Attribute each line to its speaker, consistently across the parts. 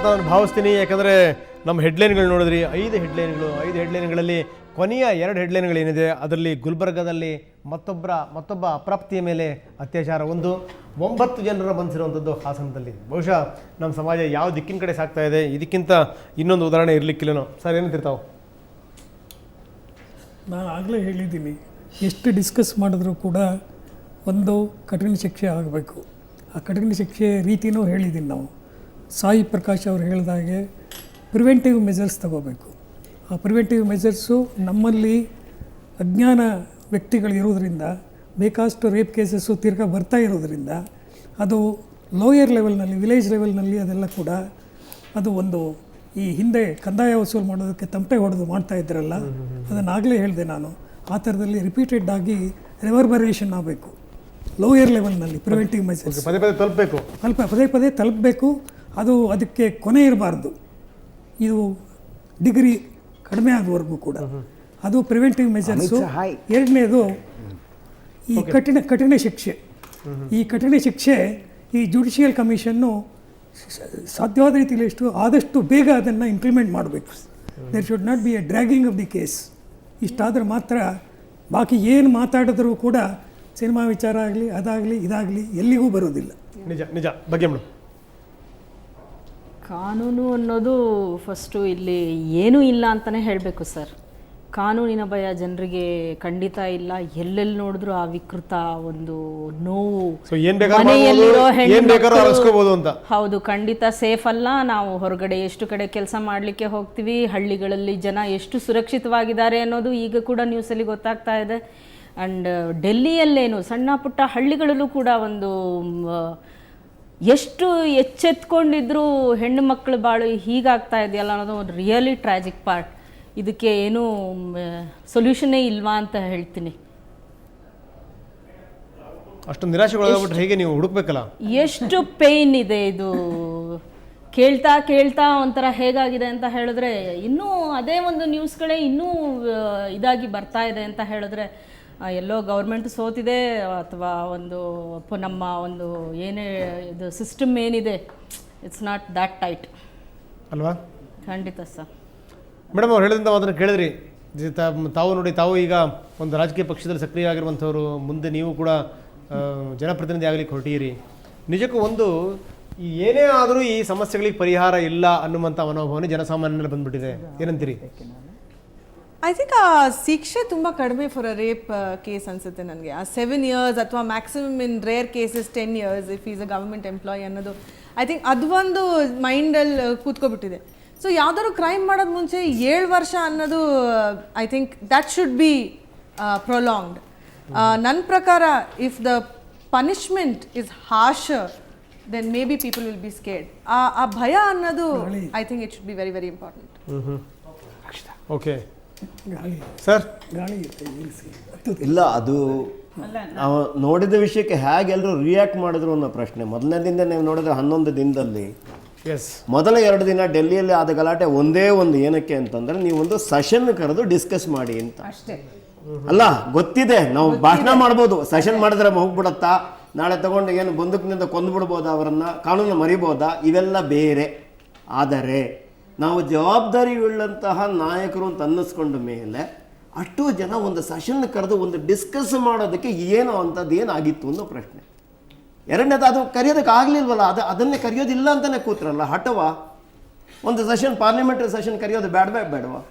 Speaker 1: ಅಂತ ನಾನು ಭಾವಿಸ್ತೀನಿ. ಯಾಕಂದರೆ ನಮ್ಮ ಹೆಡ್ಲೈನ್ಗಳು ನೋಡಿದ್ರಿ, 5 ಹೆಡ್ಲೈನ್ಗಳಲ್ಲಿ ಕೊನೆಯ 2 ಹೆಡ್ಲೈನ್ಗಳೇನಿದೆ ಅದರಲ್ಲಿ ಗುಲ್ಬರ್ಗಾದಲ್ಲಿ ಮತ್ತೊಬ್ಬ ಅಪ್ರಾಪ್ತಿಯ ಮೇಲೆ ಅತ್ಯಾಚಾರ, 9 ಜನರ ಬಂಧಿಸಿರುವಂಥದ್ದು ಹಾಸನದಲ್ಲಿ. ಬಹುಶಃ ನಮ್ಮ ಸಮಾಜ ಯಾವ ದಿಕ್ಕಿನ ಕಡೆ ಸಾಗ್ತಾ ಇದೆ, ಇದಕ್ಕಿಂತ ಇನ್ನೊಂದು ಉದಾಹರಣೆ ಇರಲಿಕ್ಕಿಲ್ಲನೋ ಸರ್? ಏನಂತಿರ್ತಾವೆ?
Speaker 2: ನಾನು ಆಗಲೇ ಹೇಳಿದ್ದೀನಿ, ಎಷ್ಟು ಡಿಸ್ಕಸ್ ಮಾಡಿದ್ರೂ ಕೂಡ ಒಂದು ಕಠಿಣ ಶಿಕ್ಷೆ ಆಗಬೇಕು. ಆ ಕಠಿಣ ಶಿಕ್ಷೆ ರೀತಿಯೂ ಹೇಳಿದ್ದೀನಿ ನಾವು. ಸಾಯಿ ಪ್ರಕಾಶ್ ಅವರು ಹೇಳಿದಾಗೆ ಪ್ರಿವೆಂಟಿವ್ ಮೆಜರ್ಸ್ ತಗೋಬೇಕು. ಆ ಪ್ರಿವೆಂಟಿವ್ ಮೆಜರ್ಸು ನಮ್ಮಲ್ಲಿ ಅಜ್ಞಾನ ವ್ಯಕ್ತಿಗಳಿರೋದ್ರಿಂದ ಬೇಕಾದಷ್ಟು ರೇಪ್ ಕೇಸಸ್ಸು ತಿರ್ಗಾ ಬರ್ತಾ ಇರೋದ್ರಿಂದ ಅದು ಲೋಯರ್ ಲೆವೆಲ್ನಲ್ಲಿ, ವಿಲೇಜ್ ಲೆವೆಲ್ನಲ್ಲಿ ಅದೆಲ್ಲ ಕೂಡ ಅದು ಒಂದು ಈ ಹಿಂದೆ ಕಂದಾಯ ವಸೂಲು ಮಾಡೋದಕ್ಕೆ ತಮಟೆ ಹೊಡೆದು ಮಾಡ್ತಾ ಇದ್ರಲ್ಲ, ಅದನ್ನಾಗಲೇ ಹೇಳಿದೆ ನಾನು. ಆ ಥರದಲ್ಲಿ ರಿಪೀಟೆಡ್ ಆಗಿ ರಿವರ್ಬರೇಷನ್ ಆಗಬೇಕು ಲೋಯರ್ ಲೆವೆಲ್ನಲ್ಲಿ. ಪ್ರಿವೆಂಟಿವ್ ಮೆಜರ್ಸ್ ಪದೇ ಪದೇ ತಲುಪಬೇಕು. ಅದಕ್ಕೆ ಕೊನೆ ಇರಬಾರ್ದು. ಇದು ಡಿಗ್ರಿ ಕಡಿಮೆ ಆಗುವವರೆಗೂ ಕೂಡ ಅದು ಪ್ರಿವೆಂಟಿವ್ ಮೆಜರ್ಸು. ಎರಡನೇದು ಈ ಕಠಿಣ ಶಿಕ್ಷೆ. ಈ ಕಠಿಣ ಶಿಕ್ಷೆ ಈ ಜುಡಿಷಿಯಲ್ ಕಮಿಷನ್ನು ಸಾಧ್ಯವಾದ ರೀತಿಯಲ್ಲಿ ಆದಷ್ಟು ಬೇಗ ಅದನ್ನು ಇಂಪ್ಲಿಮೆಂಟ್ ಮಾಡಬೇಕು. There should not be a dragging of the case. ಇಷ್ಟಾದರೆ ಮಾತ್ರ ಬಾಕಿ ಏನು ಮಾತಾಡಿದ್ರೂ ಕೂಡ ಸಿನಿಮಾ ವಿಚಾರ ಆಗಲಿ, ಅದಾಗಲಿ, ಇದಾಗಲಿ ಎಲ್ಲಿಗೂ ಬರೋದಿಲ್ಲ.
Speaker 1: ನಿಜ ಬಗ್ಗೆ
Speaker 3: ಕಾನೂನು ಅನ್ನೋದು ಫಸ್ಟು ಇಲ್ಲಿ ಏನೂ ಇಲ್ಲ ಅಂತಲೇ ಹೇಳಬೇಕು ಸರ್. ಕಾನೂನಿನ ಭಯ ಜನರಿಗೆ ಖಂಡಿತ ಇಲ್ಲ. ಎಲ್ಲೆಲ್ಲಿ ನೋಡಿದ್ರು ಆ ವಿಕೃತ ಒಂದು ನೋವು, ಮನೆಯಲ್ಲಿರೋ ಹೆಣ್ಣು ಅಂತ. ಹೌದು, ಖಂಡಿತ ಸೇಫ್ ಅಲ್ಲ. ನಾವು ಹೊರಗಡೆ ಎಷ್ಟು ಕಡೆ ಕೆಲಸ ಮಾಡಲಿಕ್ಕೆ ಹೋಗ್ತೀವಿ, ಹಳ್ಳಿಗಳಲ್ಲಿ ಜನ ಎಷ್ಟು ಸುರಕ್ಷಿತವಾಗಿದ್ದಾರೆ ಅನ್ನೋದು ಈಗ ಕೂಡ ನ್ಯೂಸಲ್ಲಿ ಗೊತ್ತಾಗ್ತಾ ಇದೆ. ಆ್ಯಂಡ್ ಡೆಲ್ಲಿಯಲ್ಲೇನು ಸಣ್ಣ ಪುಟ್ಟ ಹಳ್ಳಿಗಳಲ್ಲೂ ಕೂಡ ಒಂದು ಎಷ್ಟು ಎಚ್ಚೆತ್ಕೊಂಡಿದ್ರು ಹೆಣ್ಣು ಮಕ್ಕಳು ಬಾಳು ಹೀಗಾಗ್ತಾ ಇದೆಯಲ್ಲ ಅನ್ನೋದು ಒಂದು ರಿಯಲಿ ಟ್ರಾಜಿಕ್ ಪಾರ್ಟ್. ಇದಕ್ಕೆ ಏನೂ ಸೊಲ್ಯೂಷನ್ನೇ ಇಲ್ವಾ ಅಂತ ಹೇಳ್ತೀನಿ.
Speaker 1: ಅಷ್ಟು ನಿರಾಶೆಗೊಳಗಾಗ್ಬಿಟ್ರೆ ಹೇಗೆ ನೀವು ಹುಡುಕ್ಬೇಕಲ್ಲ?
Speaker 3: ಎಷ್ಟು ಪೇಯ್ನ್ ಇದೆ ಇದು. ಕೇಳ್ತಾ ಒಂಥರ ಹೇಗಾಗಿದೆ ಅಂತ ಹೇಳಿದ್ರೆ, ಇನ್ನೂ ಅದೇ ಒಂದು ನ್ಯೂಸ್ಗಳೇ ಇನ್ನೂ ಇದಾಗಿ ಬರ್ತಾ ಇದೆ ಅಂತ ಹೇಳಿದ್ರೆ ಎಲ್ಲೋ ಗೌರ್ಮೆಂಟ್ ಸೋತಿದೆ ಅಥವಾ ನಮ್ಮ ಒಂದು ಏನೇ ಇದು ಸಿಸ್ಟಮ್ ಏನಿದೆ, ಇಟ್ಸ್ ನಾಟ್ ದ್ಯಾಟ್ ಟೈಟ್
Speaker 1: ಅಲ್ವಾ?
Speaker 3: ಖಂಡಿತ ಸರ್.
Speaker 1: ಮೇಡಮ್ ಅವ್ರು ಹೇಳಿದಂಥ ಅದನ್ನು ಕೇಳಿದ್ರಿ. ತಾವು ಈಗ ಒಂದು ರಾಜಕೀಯ ಪಕ್ಷದಲ್ಲಿ ಸಕ್ರಿಯ ಆಗಿರುವಂಥವ್ರು, ಮುಂದೆ ನೀವು ಕೂಡ ಜನಪ್ರತಿನಿಧಿ ಆಗಲಿಕ್ಕೆ ಹೊರಟಿರಿ. ನಿಜಕ್ಕೂ ಏನೇ ಆದರೂ ಈ ಸಮಸ್ಯೆಗಳಿಗೆ ಪರಿಹಾರ ಇಲ್ಲ ಅನ್ನುವಂಥ ಮನೋಭಾವನೆ ಜನಸಾಮಾನ್ಯರಲ್ಲಿ ಬಂದ್ಬಿಟ್ಟಿದೆ. ಏನಂತೀರಿ?
Speaker 4: ಐ ಥಿಂಕ್ ಆ ಶಿಕ್ಷೆ ತುಂಬ ಕಡಿಮೆ ಫಾರ್ ಅ ರೇಪ್ ಕೇಸ್ ಅನಿಸುತ್ತೆ ನನಗೆ. ಆ 7 years ಅಥವಾ maximum in rare cases 10 years if is a government employee ಅನ್ನೋದು ಐ ಥಿಂಕ್ ಅದು ಒಂದು ಮೈಂಡಲ್ಲಿ ಕೂತ್ಕೊಬಿಟ್ಟಿದೆ. ಸೊ ಯಾವ್ದಾದ್ರು ಕ್ರೈಮ್ ಮಾಡೋದು ಮುಂಚೆ 7 ವರ್ಷ ಅನ್ನೋದು I think that should be prolonged. ನನ್ನ ಪ್ರಕಾರ if the punishment is harsher then may be people will be scared. ಆ ಭಯ ಅನ್ನೋದು I think it should be very very important.
Speaker 1: Okay sir.
Speaker 5: ಇಲ್ಲ, ಅದು ನಾವು ನೋಡಿದ ವಿಷಯಕ್ಕೆ ಹೇಗೆ ಎಲ್ಲರೂ ರಿಯಾಕ್ಟ್ ಮಾಡಿದ್ರು ಅನ್ನೋ ಪ್ರಶ್ನೆ. ಮೊದಲನೇ ದಿನ ನೀವು ನೋಡಿದ್ರೆ 11 ದಿನದಲ್ಲಿ ಮೊದಲ 2 ದಿನ ಡೆಲ್ಲಿಯಲ್ಲಿ ಆದ ಗಲಾಟೆ ಒಂದೇ ಒಂದು ಏನಕ್ಕೆ ಅಂತಂದ್ರೆ, ನೀವೊಂದು ಸೆಷನ್ ಕರೆದು ಡಿಸ್ಕಸ್ ಮಾಡಿ ಅಂತ. ಅಲ್ಲ, ಗೊತ್ತಿದೆ ನಾವು ಭಾಷಣ ಮಾಡ್ಬೋದು, ಸೆಷನ್ ಮಾಡಿದ್ರೆ ಹೋಗ್ಬಿಡತ್ತಾ, ನಾಳೆ ತಗೊಂಡು ಏನು ಬಂದೂಕಿನಿಂದ ಕೊಂದುಬಿಡ್ಬೋದಾ, ಅವರನ್ನ ಕಾನೂನು ಮರಿಬೋದಾ, ಇವೆಲ್ಲ ಬೇರೆ. ಆದರೆ ನಾವು ಜವಾಬ್ದಾರಿಯುಳ್ಳಂತಹ ನಾಯಕರು ಅಂತ ಅನ್ನಿಸ್ಕೊಂಡ ಮೇಲೆ ಅಷ್ಟು ಜನ ಒಂದು ಸೆಷನ್ ಕರೆದು ಒಂದು ಡಿಸ್ಕಸ್ ಮಾಡೋದಕ್ಕೆ ಏನು ಅಂಥದ್ದು ಏನಾಗಿತ್ತು ಅನ್ನೋ ಪ್ರಶ್ನೆ. ಎರಡನೇದು, ಅದು ಕರೆಯೋದಕ್ಕೆ ಆಗಲಿಲ್ವಲ್ಲ, ಅದನ್ನೇ ಕರೆಯೋದಿಲ್ಲ ಅಂತಲೇ ಕೂತ್ರಲ್ಲ, ಹಠವ. ಒಂದು ಸೆಷನ್, ಪಾರ್ಲಿಮೆಂಟ್ರಿ ಸೆಷನ್ ಕರೆಯೋದು ಬೇಡವಾ?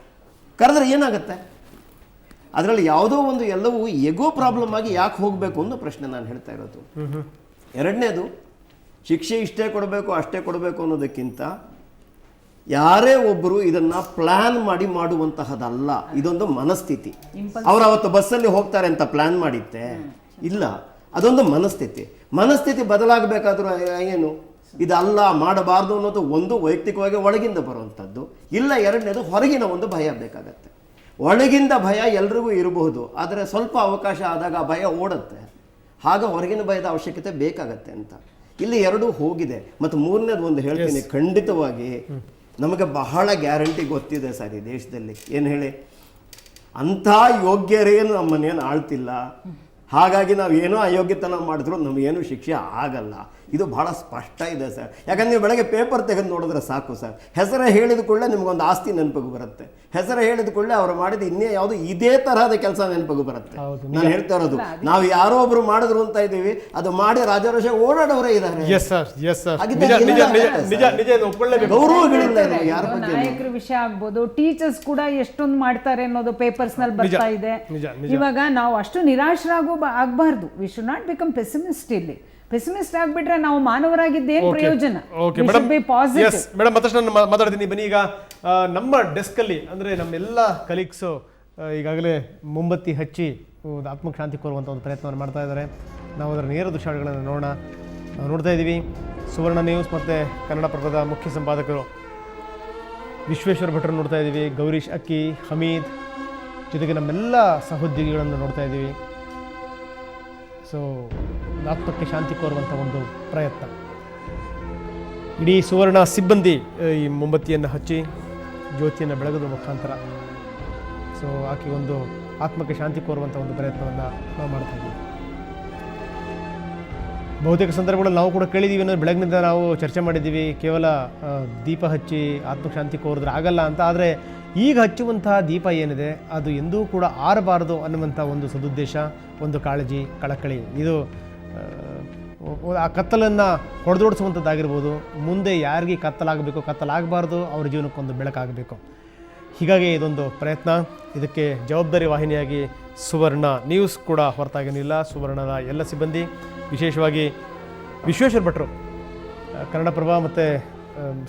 Speaker 5: ಕರೆದ್ರೆ ಏನಾಗುತ್ತೆ? ಅದರಲ್ಲಿ ಯಾವುದೋ ಒಂದು ಎಲ್ಲವೂ ಎಗೋ ಪ್ರಾಬ್ಲಮ್ ಆಗಿ ಯಾಕೆ ಹೋಗಬೇಕು ಅನ್ನೋ ಪ್ರಶ್ನೆ ನಾನು ಹೇಳ್ತಾ ಇರೋದು. ಎರಡನೇದು, ಶಿಕ್ಷೆ ಇಷ್ಟೇ ಕೊಡಬೇಕು ಅಷ್ಟೇ ಕೊಡಬೇಕು ಅನ್ನೋದಕ್ಕಿಂತ ಯಾರೇ ಒಬ್ಬರು ಇದನ್ನ ಪ್ಲಾನ್ ಮಾಡಿ ಮಾಡುವಂತಹದಲ್ಲ. ಇದೊಂದು ಮನಸ್ಥಿತಿ. ಅವ್ರು ಅವತ್ತು ಬಸ್ಸಲ್ಲಿ ಹೋಗ್ತಾರೆ ಅಂತ ಪ್ಲಾನ್ ಮಾಡಿತ್ತೆ ಇಲ್ಲ, ಅದೊಂದು ಮನಸ್ಥಿತಿ ಬದಲಾಗಬೇಕಾದ್ರೂ ಏನು, ಇದಲ್ಲ ಮಾಡಬಾರ್ದು ಅನ್ನೋದು ಒಂದು ವೈಯಕ್ತಿಕವಾಗಿ ಒಳಗಿಂದ ಬರುವಂಥದ್ದು. ಇಲ್ಲ, ಎರಡನೇದು ಹೊರಗಿನ ಒಂದು ಭಯ ಬೇಕಾಗತ್ತೆ. ಒಳಗಿಂದ ಭಯ ಎಲ್ರಿಗೂ ಇರಬಹುದು, ಆದರೆ ಸ್ವಲ್ಪ ಅವಕಾಶ ಆದಾಗ ಆ ಭಯ ಓಡುತ್ತೆ. ಆಗ ಹೊರಗಿನ ಭಯದ ಅವಶ್ಯಕತೆ ಬೇಕಾಗತ್ತೆ ಅಂತ ಇಲ್ಲಿ ಎರಡೂ ಹೋಗಿದೆ. ಮತ್ತು ಮೂರನೇದು ಒಂದು ಹೇಳ್ತೀನಿ, ಖಂಡಿತವಾಗಿ ನಮಗೆ ಬಹಳ ಗ್ಯಾರಂಟಿ ಗೊತ್ತಿದೆ ಸರ್ ಈ ದೇಶದಲ್ಲಿ. ಏನು ಹೇಳಿ, ಅಂಥ ಯೋಗ್ಯರೇನು ನಮ್ಮನ್ನೇನು ಆಳ್ತಿಲ್ಲ, ಹಾಗಾಗಿ ನಾವು ಏನೋ ಅಯೋಗ್ಯತನ ಮಾಡಿದ್ರು ನಮಗೇನು ಶಿಕ್ಷೆ ಆಗಲ್ಲ. ಇದು ಬಹಳ ಸ್ಪಷ್ಟ ಇದೆ ಸರ್. ಯಾಕಂದ್ರೆ ನೀವು ಬೆಳಗ್ಗೆ ಪೇಪರ್ ತೆಗೆದು ನೋಡಿದ್ರೆ ಸಾಕು ಸರ್, ಹೆಸರೇ ಹೇಳಿದ ಕೂಡಲೇ ನಿಮ್ಗೊಂದು ಆಸ್ತಿ ನೆನಪಿಗೆ ಬರುತ್ತೆ. ಹೆಸರು ಹೇಳಿದ ಕೂಡಲೇ ಅವ್ರು ಮಾಡಿದ ಇನ್ನೇ ಯಾವುದು ಇದೇ ತರಹದ ಕೆಲಸ ನೆನಪಿಗೆ ಬರುತ್ತೆ. ನಾನು ಹೇಳ್ತಾ ಇರೋದು, ನಾವು ಯಾರೋ ಒಬ್ರು ಮಾಡಿದ್ರು ಅಂತ ಇದ್ದೀವಿ, ಅದು ಮಾಡಿ ರಾಜಾರೋಷ ಓಡಾಡೋರೇ ಇದ್ದಾರೆ. ಗೌರವಗಳಿಲ್ಲ ಯಾರ ಬಗ್ಗೆ.
Speaker 6: ನಾಯಕರ ವಿಷಯ ಆಗ್ಬೋದು, ಟೀಚರ್ಸ್ ಕೂಡ ಎಷ್ಟೊಂದು ಮಾಡ್ತಾರೆ ಅನ್ನೋದು ಪೇಪರ್ಸ್ ನಲ್ಲಿ ಬರ್ತಾ ಇದೆ. ಇವಾಗ ನಾವು ಅಷ್ಟು ಆಗ್ಬಾರ್ದು. We should not become pessimist. ಇಲ್ಲಿ ಪೆಸಿಮಿಸ್ಟ್ ಆಗ್ಬಿಟ್ರೆ ನಾವು ಮಾನವರಾಗಿದ್ದೇನು ಪ್ರಯೋಜನ?
Speaker 1: ಮೇಡಮ್ ಮತ್ತಷ್ಟು ನಾನು ಮಾತಾಡ್ತೀನಿ. ಬನ್ನಿ, ಈಗ ನಮ್ಮ ಡೆಸ್ಕಲ್ಲಿ ಅಂದರೆ ನಮ್ಮೆಲ್ಲ ಕಲೀಗ್ಸು ಈಗಾಗಲೇ ಮೊಂಬತ್ತಿ ಹಚ್ಚಿ ಆತ್ಮಕ್ಕೆ ಶಾಂತಿ ಕೋರುವಂಥ ಒಂದು ಪ್ರಯತ್ನವನ್ನು ಮಾಡ್ತಾ ಇದ್ದಾರೆ. ನಾವು ಅದರ ನೇರ ದೃಶ್ಯಗಳನ್ನು ನಾವು ನೋಡ್ತಾ ಇದ್ದೀವಿ. ಸುವರ್ಣ ನ್ಯೂಸ್ ಮತ್ತು ಕನ್ನಡಪ್ರಭದ ಮುಖ್ಯ ಸಂಪಾದಕರು ವಿಶ್ವೇಶ್ವರ ಭಟ್ರು ನೋಡ್ತಾ ಇದ್ದೀವಿ, ಗೌರೀಶ್ ಅಕ್ಕಿ, ಹಮೀದ್, ಜೊತೆಗೆ ನಮ್ಮೆಲ್ಲ ಸಹೋದ್ಯೋಗಿಗಳನ್ನು ನೋಡ್ತಾ ಇದ್ದೀವಿ. ಸೊ ಆತ್ಮಕ್ಕೆ ಶಾಂತಿ ಕೋರುವಂಥ ಒಂದು ಪ್ರಯತ್ನ. ಇಡೀ ಸುವರ್ಣ ಸಿಬ್ಬಂದಿ ಈ ಮೊಂಬತ್ತಿಯನ್ನು ಹಚ್ಚಿ ಜ್ಯೋತಿಯನ್ನು ಬೆಳಗೋದ್ರ ಮುಖಾಂತರ ಸೊ ಆಕೆ ಒಂದು ಆತ್ಮಕ್ಕೆ ಶಾಂತಿ ಕೋರುವಂಥ ಒಂದು ಪ್ರಯತ್ನವನ್ನು ನಾವು ಮಾಡ್ತಾ ಇದ್ದೀವಿ. ಬಹುತೇಕ ಸಂದರ್ಭಗಳಲ್ಲಿ ನಾವು ಕೂಡ ಕೇಳಿದ್ದೀವಿ, ಅನ್ನೋದು ಬೆಳಗಿನಿಂದ ನಾವು ಚರ್ಚೆ ಮಾಡಿದ್ದೀವಿ, ಕೇವಲ ದೀಪ ಹಚ್ಚಿ ಆತ್ಮಕ್ಕೆ ಶಾಂತಿ ಕೋರಿದ್ರೆ ಆಗಲ್ಲ ಅಂತ. ಆದರೆ ಈಗ ಹಚ್ಚುವಂತಹ ದೀಪ ಏನಿದೆ ಅದು ಎಂದೂ ಕೂಡ ಆರಬಾರದು ಅನ್ನುವಂಥ ಒಂದು ಸದುದ್ದೇಶ, ಒಂದು ಕಾಳಜಿ, ಕಳಕಳಿ, ಇದು ಆ ಕತ್ತಲನ್ನು ಹೊಡೆದೋಡಿಸುವಂಥದ್ದಾಗಿರ್ಬೋದು. ಮುಂದೆ ಯಾರಿಗೆ ಕತ್ತಲಾಗಬೇಕು, ಕತ್ತಲಾಗಬಾರ್ದು, ಅವ್ರ ಜೀವನಕ್ಕೊಂದು ಬೆಳಕಾಗಬೇಕು. ಹೀಗಾಗಿ ಇದೊಂದು ಪ್ರಯತ್ನ. ಇದಕ್ಕೆ ಜವಾಬ್ದಾರಿ ವಾಹಿನಿಯಾಗಿ ಸುವರ್ಣ ನ್ಯೂಸ್ ಕೂಡ ಹೊರತಾಗೇನಿಲ್ಲ. ಸುವರ್ಣದ ಎಲ್ಲ ಸಿಬ್ಬಂದಿ, ವಿಶೇಷವಾಗಿ ವಿಶ್ವೇಶ್ವರ ಭಟ್ರು, ಕನ್ನಡಪ್ರಭ ಮತ್ತು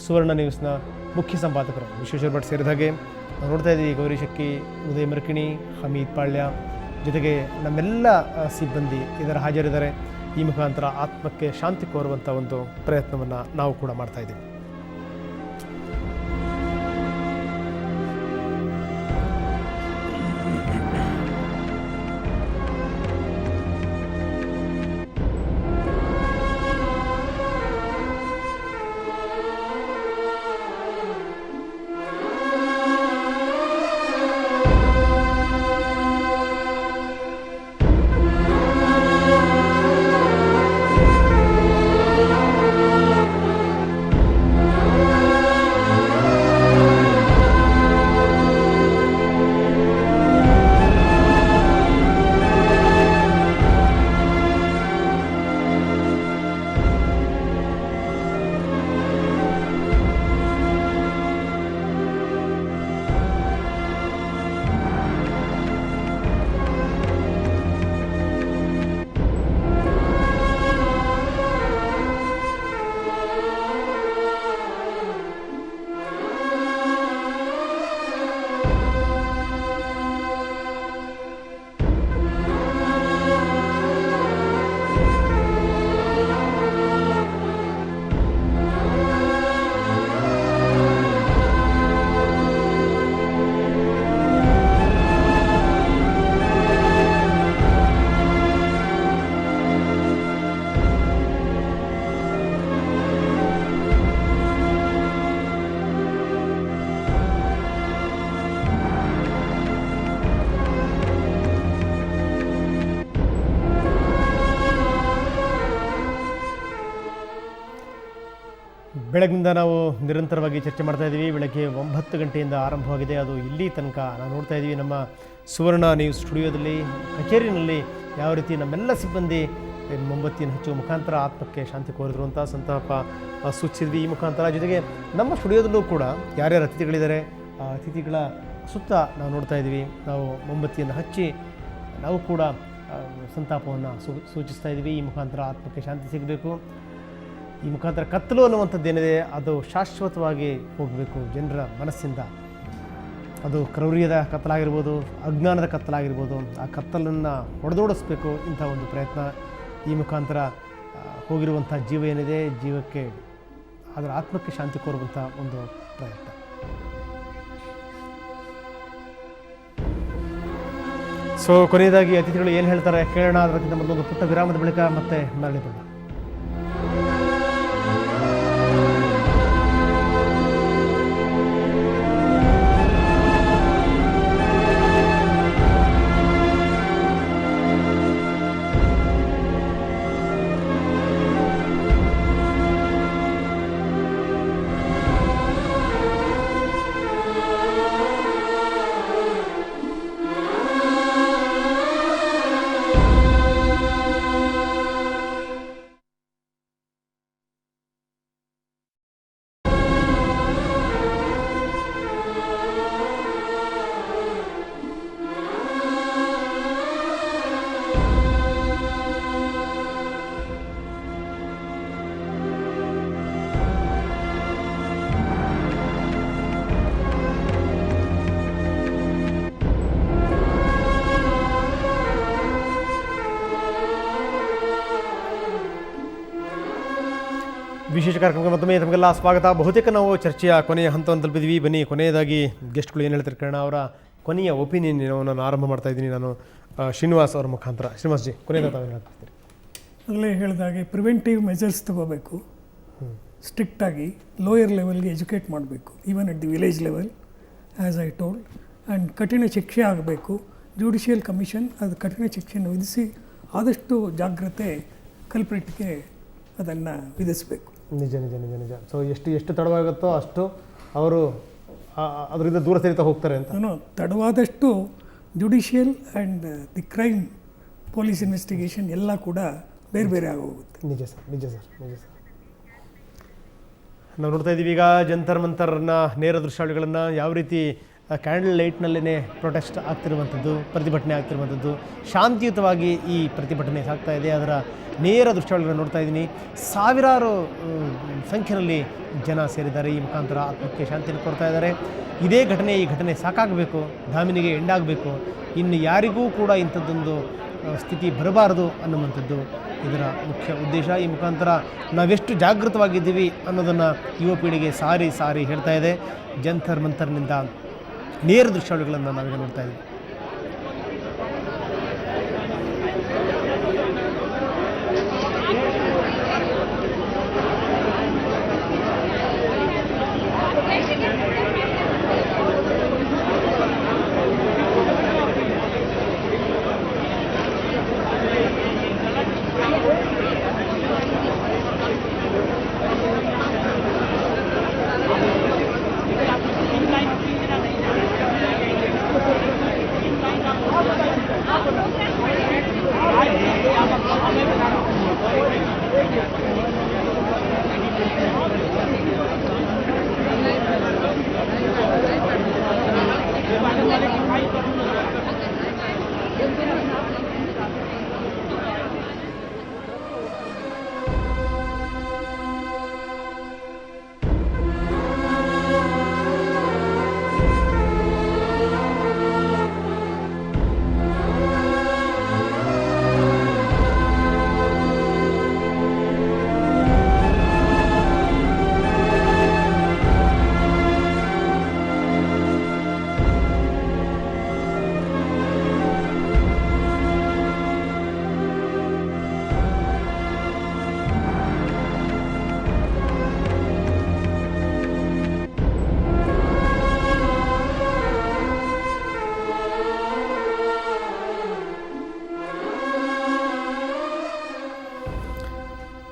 Speaker 1: ಸುವರ್ಣ ನ್ಯೂಸ್ನ ಮುಖ್ಯ ಸಂಪಾದಕರು ವಿಶ್ವೇಶ್ವರ ಭಟ್ ಸೇರಿದ ಹಾಗೆ ನಾವು ನೋಡ್ತಾ ಇದ್ದೀವಿ. ಗೌರೀಶ್ ಅಕ್ಕಿ, ಉದಯ್ ಮರ್ಕಿಣಿ, ಹಮೀದ್ ಪಾಳ್ಯ, ಜೊತೆಗೆ ನಮ್ಮೆಲ್ಲ ಸಿಬ್ಬಂದಿ ಇದರ ಹಾಜರಿದ್ದಾರೆ. ಈ ಮುಖಾಂತರ ಆತ್ಮಕ್ಕೆ ಶಾಂತಿ ಕೋರುವಂಥ ಒಂದು ಪ್ರಯತ್ನವನ್ನು ನಾವು ಕೂಡ ಮಾಡ್ತಾ ಇದ್ದೀವಿ. ಬೆಳಗಿನಿಂದ ನಾವು ನಿರಂತರವಾಗಿ ಚರ್ಚೆ ಮಾಡ್ತಾ ಇದ್ದೀವಿ. ಬೆಳಗ್ಗೆ 9 ಗಂಟೆಯಿಂದ ಆರಂಭವಾಗಿದೆ, ಅದು ಇಲ್ಲಿ ತನಕ ನಾವು ನೋಡ್ತಾ ಇದ್ದೀವಿ. ನಮ್ಮ ಸುವರ್ಣ ನ್ಯೂಸ್ ಸ್ಟುಡಿಯೋದಲ್ಲಿ, ಕಚೇರಿನಲ್ಲಿ ಯಾವ ರೀತಿ ನಮ್ಮೆಲ್ಲ ಸಿಬ್ಬಂದಿ ಮೊಂಬತ್ತಿಯನ್ನು ಹಚ್ಚುವ ಮುಖಾಂತರ ಆತ್ಮಕ್ಕೆ ಶಾಂತಿ ಕೋರಿದ್ರು ಅಂತ ಸಂತಾಪ ಸೂಚಿಸಿದ್ವಿ. ಈ ಮುಖಾಂತರ ಜೊತೆಗೆ ನಮ್ಮ ಸ್ಟುಡಿಯೋದಲ್ಲೂ ಕೂಡ ಯಾರ್ಯಾರು ಅತಿಥಿಗಳಿದ್ದಾರೆ, ಆ ಅತಿಥಿಗಳ ಸುತ್ತ ನಾವು ನೋಡ್ತಾ ಇದ್ದೀವಿ. ನಾವು ಮೊಂಬತ್ತಿಯನ್ನು ಹಚ್ಚಿ ನಾವು ಕೂಡ ಸಂತಾಪವನ್ನು ಸೂಚಿಸ್ತಾ ಇದ್ದೀವಿ. ಈ ಮುಖಾಂತರ ಆತ್ಮಕ್ಕೆ ಶಾಂತಿ ಸಿಗಬೇಕು. ಈ ಮುಖಾಂತರ ಕತ್ತಲು ಅನ್ನುವಂಥದ್ದೇನಿದೆ ಅದು ಶಾಶ್ವತವಾಗಿ ಹೋಗಬೇಕು ಜನರ ಮನಸ್ಸಿಂದ. ಅದು ಕ್ರೌರ್ಯದ ಕತ್ತಲಾಗಿರ್ಬೋದು, ಅಜ್ಞಾನದ ಕತ್ತಲಾಗಿರ್ಬೋದು, ಆ ಕತ್ತಲನ್ನು ಹೊಡೆದೋಡಿಸ್ಬೇಕು ಇಂಥ ಒಂದು ಪ್ರಯತ್ನ. ಈ ಮುಖಾಂತರ ಹೋಗಿರುವಂಥ ಜೀವ ಏನಿದೆ, ಜೀವಕ್ಕೆ ಅದರ ಆತ್ಮಕ್ಕೆ ಶಾಂತಿ ಕೋರುವಂಥ ಒಂದು ಪ್ರಯತ್ನ. ಸೊ ಕೊನೆಯದಾಗಿ ಅತಿಥಿಗಳು ಏನು ಹೇಳ್ತಾರೆ ಕೇಳೋಣ. ಅದಕ್ಕಿಂತ ಮೊದಲೊಂದು ಪುಟ್ಟ ವಿರಾಮದ ಬಳಿಕ ಮತ್ತೆ ಮರಳಿ ಬರೋಣ. ವಿಶೇಷ ಕಾರ್ಯಕ್ರಮಕ್ಕೆ ಮತ್ತೊಮ್ಮೆ ತಮಗೆಲ್ಲ ಸ್ವಾಗತ. ಬಹುತೇಕ ನಾವು ಚರ್ಚೆಯ ಕೊನೆಯ ಹಂತವನ್ನು ತಲುಪಿದ್ವಿ. ಬನ್ನಿ, ಕೊನೆಯದಾಗಿ ಗೆಸ್ಟ್ಗಳು ಏನು ಹೇಳ್ತಾರೆ ಕಾರಣ ಅವರ ಕೊನೆಯ ಒಪಿನಿಯನ್ ನಾನು ಆರಂಭ ಮಾಡ್ತಾ ಇದ್ದೀನಿ. ನಾನು ಶ್ರೀನಿವಾಸ್ ಅವರ ಮುಖಾಂತರ. ಶ್ರೀನಿವಾಸ್ ಜಿ, ಕೊನೆಯದಾಗ ತಾವೇನು ಹೇಳ್ತಿರ್ತೀರಿ?
Speaker 2: ಆಗಲೇ ಹೇಳಿದಾಗೆ ಪ್ರಿವೆಂಟಿವ್ ಮೆಜರ್ಸ್ ತಗೋಬೇಕು, ಸ್ಟ್ರಿಕ್ಟಾಗಿ ಲೋಯರ್ ಲೆವೆಲ್ಗೆ ಎಜುಕೇಟ್ ಮಾಡಬೇಕು, even at the village level as I told. And ಕಠಿಣ ಶಿಕ್ಷೆ ಆಗಬೇಕು. ಜುಡಿಷಿಯಲ್ ಕಮಿಷನ್ ಅದು ಕಠಿಣ ಶಿಕ್ಷೆಯನ್ನು ವಿಧಿಸಿ ಆದಷ್ಟು ಜಾಗ್ರತೆ ಕಲ್ಪ್ರಿಟ್ಗೆ ಅದನ್ನು ವಿಧಿಸಬೇಕು.
Speaker 1: ನಿಜ ನಿಜ ನಿಜ ನಿಜ. ಸೊ ಎಷ್ಟು ತಡವಾಗುತ್ತೋ ಅಷ್ಟು ಅವರು ಅದರಿಂದ ದೂರ ಸರಿತಾ ಹೋಗ್ತಾರೆ ಅಂತ.
Speaker 2: ತಡವಾದಷ್ಟು judicial and the crime police investigation ಎಲ್ಲ ಕೂಡ ಬೇರೆ ಬೇರೆ ಆಗೋಗುತ್ತೆ.
Speaker 1: ನಿಜ ಸರ್, ನಿಜ ಸರ್, ನಿಜ ಸರ್. ನಾವು ನೋಡ್ತಾ ಇದ್ದೀವಿ ಈಗ ಜಂತರ್ ಮಂತರ್ನ ನೇರ ದೃಶ್ಯಾವಳಿಗಳನ್ನು, ಯಾವ ರೀತಿ ಕ್ಯಾಂಡಲ್ ಲೈಟ್ನಲ್ಲೇ ಪ್ರೊಟೆಸ್ಟ್ ಆಗ್ತಿರುವಂಥದ್ದು, ಪ್ರತಿಭಟನೆ ಆಗ್ತಿರುವಂಥದ್ದು, ಶಾಂತಿಯುತವಾಗಿ ಈ ಪ್ರತಿಭಟನೆ ಸಾಗ್ತಾ ಇದೆ. ಅದರ ನೇರ ದೃಶ್ಯಾವಳಿಗಳನ್ನು ನೋಡ್ತಾ ಇದ್ದೀನಿ. ಸಾವಿರಾರು ಸಂಖ್ಯೆಯಲ್ಲಿ ಜನ ಸೇರಿದ್ದಾರೆ. ಈ ಮುಖಾಂತರ ಆತ್ಮಕ್ಕೆ ಶಾಂತಿಯನ್ನು ಕೊಡ್ತಾ ಇದ್ದಾರೆ. ಈ ಘಟನೆ ಸಾಕಾಗಬೇಕು, ಧಾಮಿನಿಗೆ ಎಂಡಾಗಬೇಕು, ಇನ್ನು ಯಾರಿಗೂ ಕೂಡ ಇಂಥದ್ದೊಂದು ಸ್ಥಿತಿ ಬರಬಾರದು ಅನ್ನುವಂಥದ್ದು ಇದರ ಮುಖ್ಯ ಉದ್ದೇಶ. ಈ ಮುಖಾಂತರ ನಾವೆಷ್ಟು ಜಾಗೃತವಾಗಿದ್ದೀವಿ ಅನ್ನೋದನ್ನು ಯುವ ಪೀಳಿಗೆ ಸಾರಿ ಸಾರಿ ಹೇಳ್ತಾ ಇದೆ. ಜಂತರ್ ಮಂತರ್ನಿಂದ ನೇರ ದೃಶ್ಯಾವಳಿಗಳನ್ನು ನಾವೀಗ ನೋಡ್ತಾ ಇದ್ದೀವಿ.